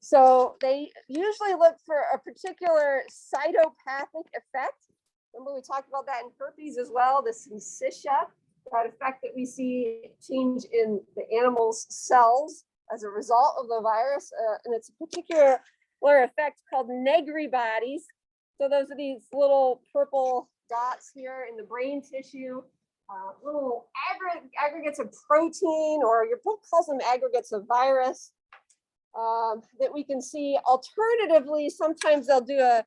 So they usually look for a particular cytopathic effect. Remember we talked about that in herpes as well, the syncytia, that effect that we see change in the animal's cells as a result of the virus. And it's a particular effect called Negri bodies. So those are these little purple dots here in the brain tissue, little aggregates of protein, or your book calls them aggregates of virus, that we can see. Alternatively, sometimes they'll do a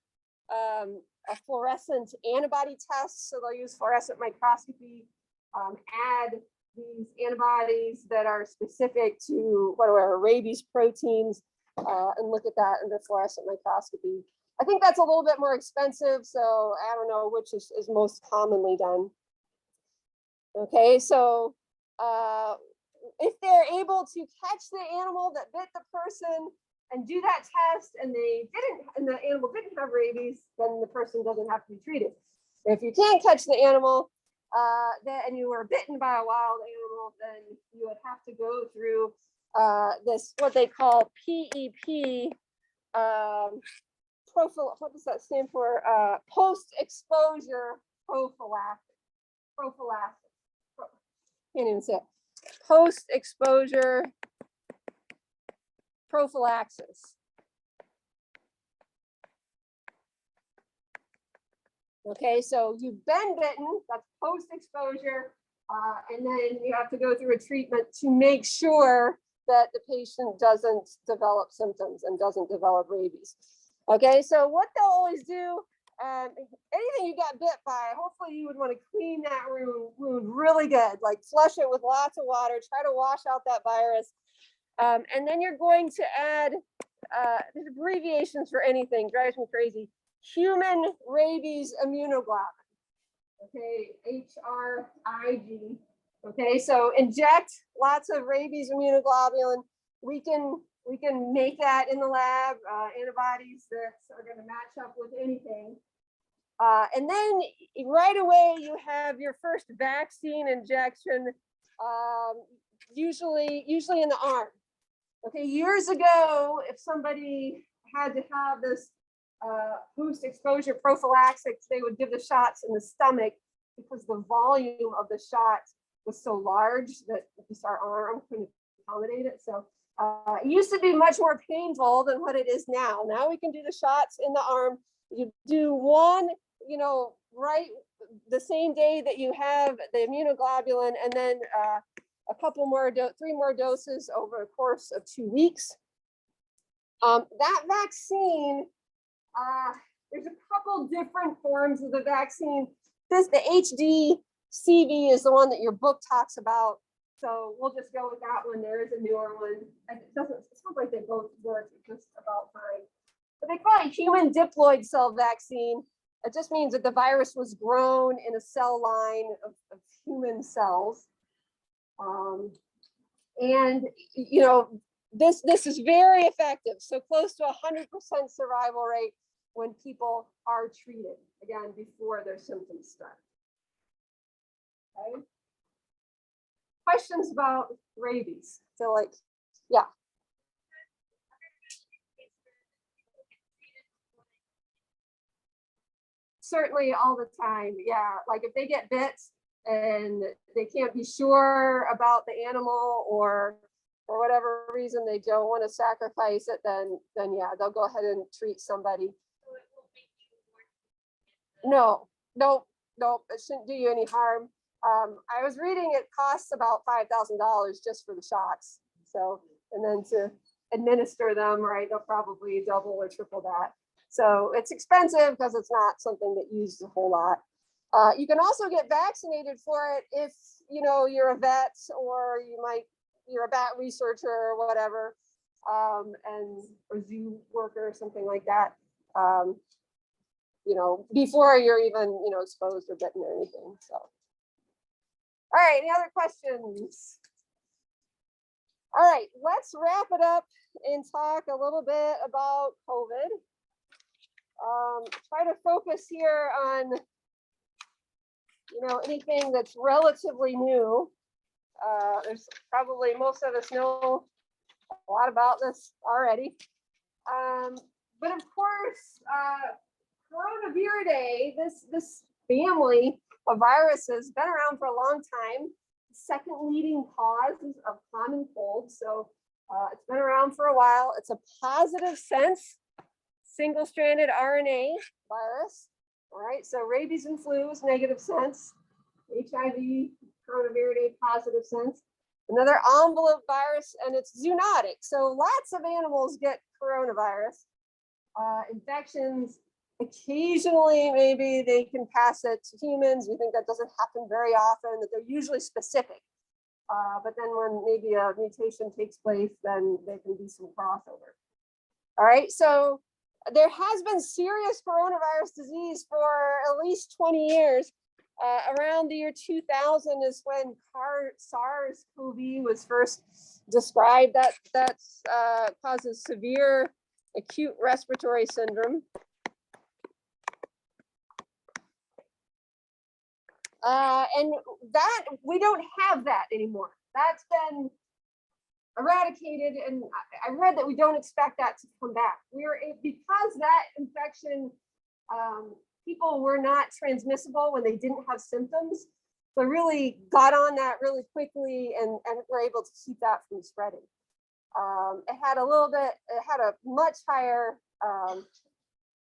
fluorescent antibody test. So they'll use fluorescent microscopy, add these antibodies that are specific to whatever rabies proteins, and look at that under fluorescent microscopy. I think that's a little bit more expensive, so I don't know which is most commonly done. Okay, so if they're able to catch the animal that bit the person and do that test, and the animal didn't have rabies, then the person doesn't have to be treated. If you can't catch the animal, and you were bitten by a wild animal, then you would have to go through this, what they call PEP, what does that stand for? Post-exposure prophylaxis. Can't even say it. Post-exposure prophylaxis. Okay, so you've been bitten, that's post-exposure, and then you have to go through a treatment to make sure that the patient doesn't develop symptoms and doesn't develop rabies. Okay, so what they'll always do, anything you got bit by, hopefully you would want to clean that wound really good, like flush it with lots of water, try to wash out that virus. And then you're going to add, there's abbreviations for anything, drives me crazy. Human rabies immunoglobulin, okay, HRIG. Okay, so inject lots of rabies immunoglobulin. We can make that in the lab, antibodies that are going to match up with anything. And then right away you have your first vaccine injection, usually in the arm. Okay, years ago, if somebody had to have this post-exposure prophylaxis, they would give the shots in the stomach because the volume of the shot was so large that just our arm couldn't accommodate it. So it used to be much more painful than what it is now. Now we can do the shots in the arm. You do one, right the same day that you have the immunoglobulin, and then a couple more, 3 more doses over a course of 2 weeks. That vaccine, there's a couple different forms of the vaccine. The HDCV is the one that your book talks about. So we'll just go with that one. There is a newer one. It sounds like they both work just about fine. But they call it human diploid cell vaccine. It just means that the virus was grown in a cell line of human cells. And this is very effective. So close to 100% survival rate when people are treated, again, before their symptoms start. Okay. Questions about rabies? So yeah. Certainly all the time. Yeah, like if they get bit and they can't be sure about the animal, or for whatever reason they don't want to sacrifice it, then yeah, they'll go ahead and treat somebody. No, it shouldn't do you any harm. I was reading it costs about $5,000 just for the shots. So, and then to administer them, right, they'll probably double or triple that. So it's expensive because it's not something that uses a whole lot. You can also get vaccinated for it if you're a vet, or you're a bat researcher or whatever, or zoo worker or something like that. Before you're even exposed or bitten or anything. So, all right, any other questions? All right, let's wrap it up and talk a little bit about COVID. try to focus here on, anything that's relatively new. There's probably most of us know a lot about this already. But of course, Retroviridae, this family of viruses, been around for a long time. Second leading cause of common cold. So it's been around for a while. It's a positive sense, single-stranded RNA virus. All right, so rabies and flu is negative sense. HIV, Retroviridae, positive sense. Another envelope virus, and it's zoonotic. So lots of animals get coronavirus. Infections, occasionally, maybe they can pass it to humans. We think that doesn't happen very often, that they're usually specific. But then when maybe a mutation takes place, then there can be some crossover. All right, so there has been serious coronavirus disease for at least 20 years. Around the year 2000 is when SARS-CoV was first described. That causes severe acute respiratory syndrome. And that, we don't have that anymore. That's been eradicated, and I read that we don't expect that to come back. Because that infection, people were not transmissible when they didn't have symptoms. So really got on that really quickly and were able to keep that from spreading. It had a much higher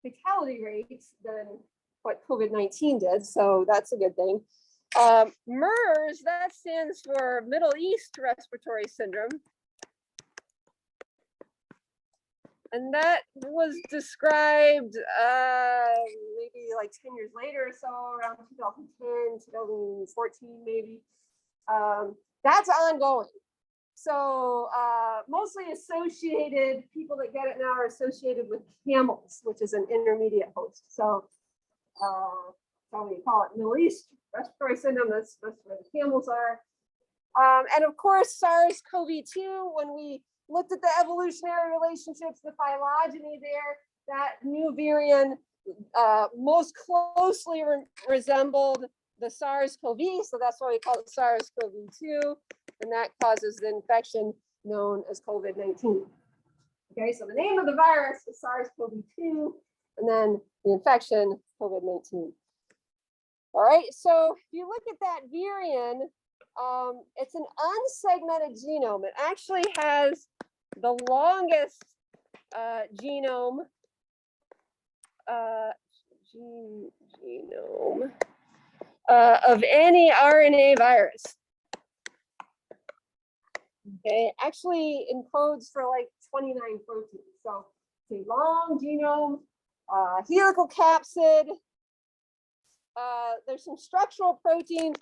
fatality rate than what COVID-19 did, so that's a good thing. MERS, that stands for Middle East Respiratory Syndrome. And that was described maybe like 10 years later or so, around 2010, 2014 maybe. That's ongoing. So mostly associated, people that get it now are associated with camels, which is an intermediate host. So we call it Middle East Respiratory Syndrome. That's where the camels are. And of course, SARS-CoV-2, when we looked at the evolutionary relationships, the phylogeny there, that new virion most closely resembled the SARS-CoV, so that's why we call it SARS-CoV-2, and that causes the infection known as COVID-19. Okay, so the name of the virus is SARS-CoV-2, and then the infection, COVID-19. All right, so if you look at that virion, it's an unsegmented genome. It actually has the longest genome of any RNA virus. Okay, actually encodes for like 29 proteins. So it's a long genome, helical capsid. There's some structural proteins.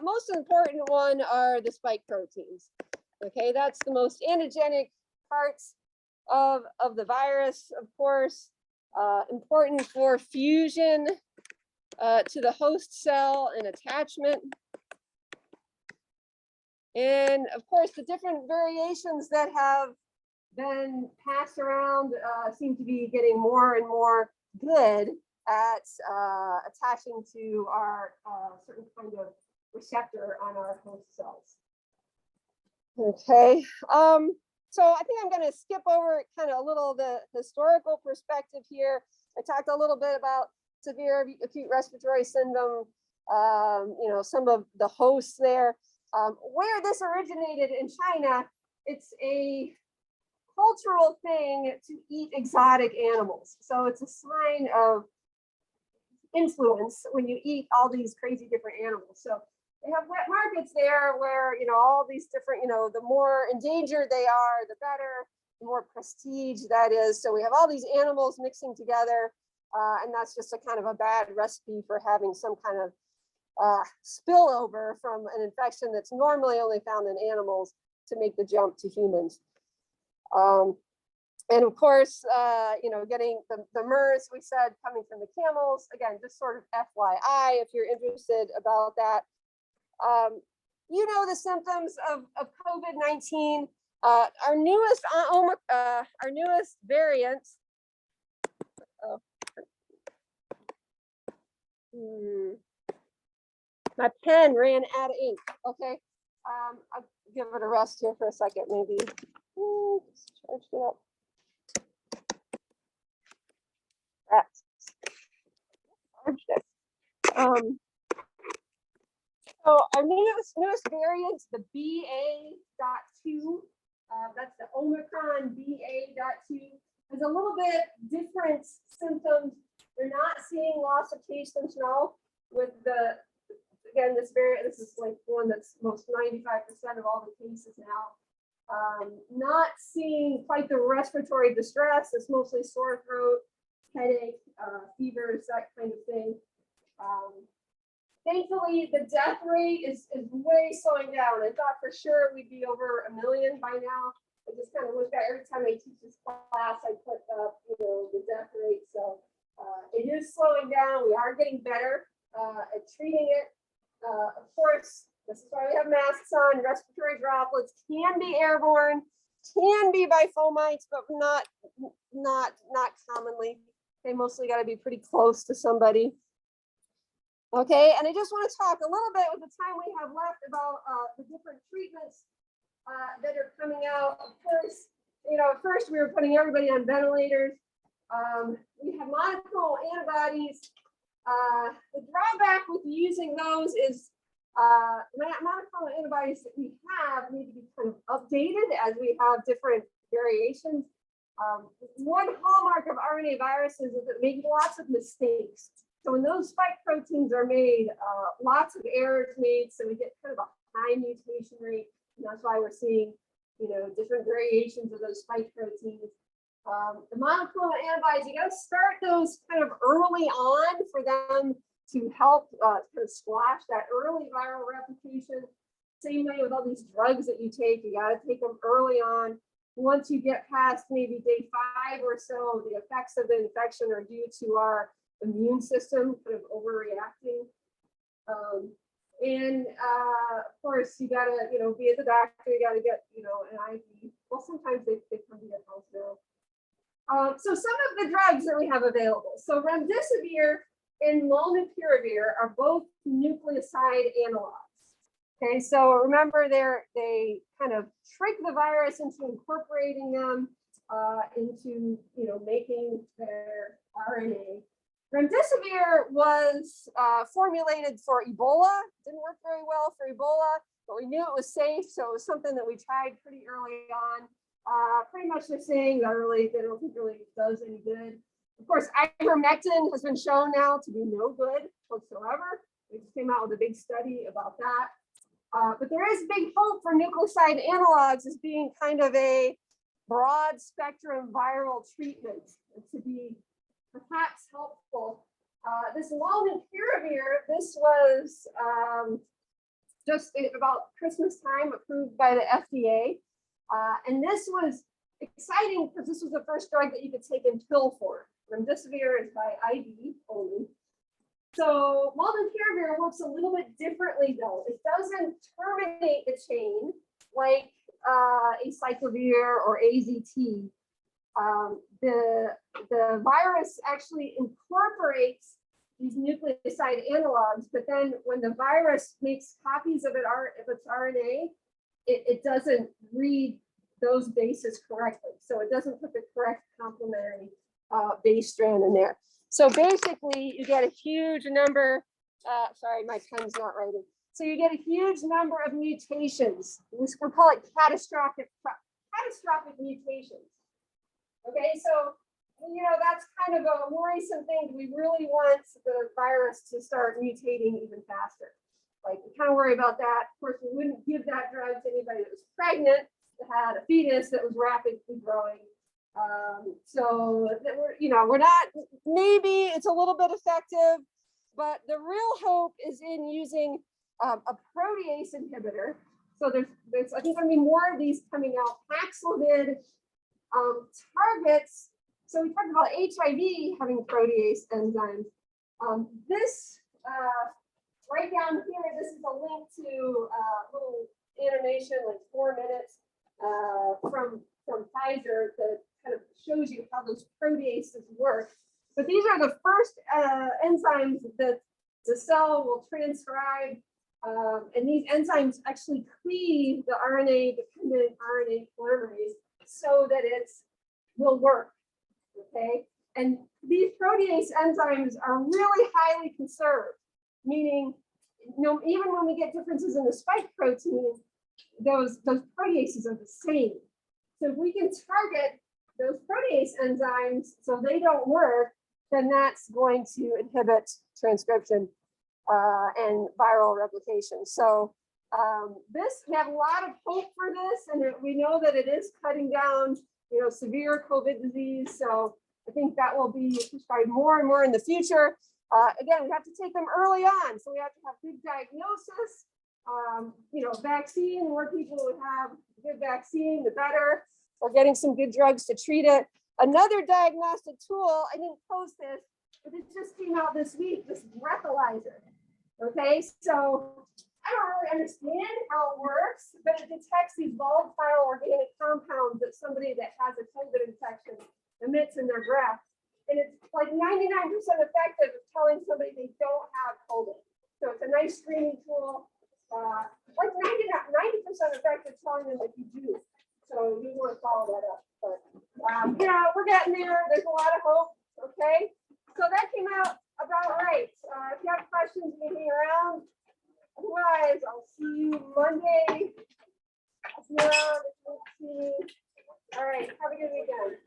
Most important one are the spike proteins. Okay, that's the most antigenic parts of the virus, of course. Important for fusion to the host cell and attachment. And of course, the different variations that have been passed around seem to be getting more and more good at attaching to our certain kind of receptor on our host cells. Okay, so I think I'm going to skip over kind of a little the historical perspective here. I talked a little bit about severe acute respiratory syndrome, some of the hosts there. Where this originated in China, it's a cultural thing to eat exotic animals. So it's a sign of influence when you eat all these crazy different animals. So they have wet markets there where, all these different, the more endangered they are, the better, the more prestige that is. So we have all these animals mixing together, and that's just a kind of a bad recipe for having some kind of spillover from an infection that's normally only found in animals to make the jump to humans. And of course, getting the MERS, we said, coming from the camels, again, just sort of FYI, if you're interested about that. The symptoms of COVID-19, our newest variant, My pen ran out of ink. Okay. I'll give it a rest here for a second, maybe. Just charged it up. That's charged it. So our newest variant, the BA.2, that's the Omicron BA.2, has a little bit different symptoms. We're not seeing loss of taste and smell with the, again, this variant. This is like one that's most 95% of all the cases now. Not seeing quite the respiratory distress. It's mostly sore throat, headache, fevers, that kind of thing. Thankfully, the death rate is way slowing down. I thought for sure we'd be over 1 million by now. I just kind of look at every time I teach this class, I put up, the death rate. So it is slowing down. We are getting better at treating it. Of course, this is why we have masks on. Respiratory droplets can be airborne, can be by fomites, but not commonly. They mostly got to be pretty close to somebody. Okay, and I just want to talk a little bit with the time we have left about the different treatments that are coming out. Of course, at first we were putting everybody on ventilators. We have monoclonal antibodies. The drawback with using those is monoclonal antibodies that we have need to be kind of updated as we have different variations. One hallmark of RNA viruses is that they make lots of mistakes. So when those spike proteins are made, lots of errors made, so we get kind of a high mutation rate, and that's why we're seeing, different variations of those spike proteins. The monoclonal antibodies, you got to start those kind of early on for them to help kind of squash that early viral replication. Same way with all these drugs that you take, you got to take them early on. Once you get past maybe day 5 or so, the effects of the infection are due to our immune system kind of overreacting. Of course, you gotta, be at the doctor, you gotta get, an IV. Well, sometimes they come to your house now. So some of the drugs that we have available. So remdesivir and molnupiravir are both nucleoside analogs. Okay, so remember they kind of trick the virus into incorporating them into, making their RNA. Remdesivir was formulated for Ebola. Didn't work very well for Ebola, but we knew it was safe, so it was something that we tried pretty early on. Pretty much they're saying that they don't think really does any good. Of course, ivermectin has been shown now to be no good whatsoever. They just came out with a big study about that. But there is big hope for nucleoside analogs as being kind of a broad spectrum viral treatment to be perhaps helpful. This molnupiravir, this was just about Christmas time approved by the FDA. And this was exciting because this was the first drug that you could take in pill form. Remdesivir is by IV only. So molnupiravir works a little bit differently though. It doesn't terminate the chain like acyclovir or AZT. The virus actually incorporates these nucleoside analogs, but then when the virus makes copies of its RNA, it doesn't read those bases correctly. So it doesn't put the correct complementary base strand in there. So basically you get a huge number, sorry, my pen's not writing. So you get a huge number of mutations. We call it catastrophic mutations. Okay, so, that's kind of a worrisome thing. We really want the virus to start mutating even faster. Like, we kind of worry about that. Of course, we wouldn't give that drug to anybody that was pregnant, that had a fetus that was rapidly growing. So that we're not, maybe it's a little bit effective, but the real hope is in using a protease inhibitor. So there's I think going to be more of these coming out. Paxlovid targets. So we talked about HIV having protease enzymes. This right down here, this is a link to a little animation, like 4 minutes from Pfizer that kind of shows you how those proteases work. But these are the first enzymes that the cell will transcribe, and these enzymes actually cleave the RNA-dependent RNA polymerase so that it will work, okay? And these protease enzymes are really highly conserved, meaning, even when we get differences in the spike protein, those proteases are the same. So if we can target those protease enzymes so they don't work, then that's going to inhibit transcription and viral replication. So we have a lot of hope for this, and we know that it is cutting down, severe COVID disease. So I think that will be prescribed more and more in the future. Again, we have to take them early on, so we have to have good diagnosis. Vaccine, the more people would have good vaccine, the better. We're getting some good drugs to treat it. Another diagnostic tool, I didn't post this, but it just came out this week, this breathalyzer. Okay, so I don't really understand how it works, but it detects these volatile organic compounds that somebody that has a COVID infection emits in their breath. And it's like 99% effective at telling somebody they don't have COVID. So it's a nice screening tool. Like 90% effective telling them that you do. So you want to follow that up. But we're getting there. There's a lot of hope. Okay. So that came out about right. If you have questions, you can hang around. Otherwise, I'll see you Monday. I'll see you around. All right. Have a good weekend.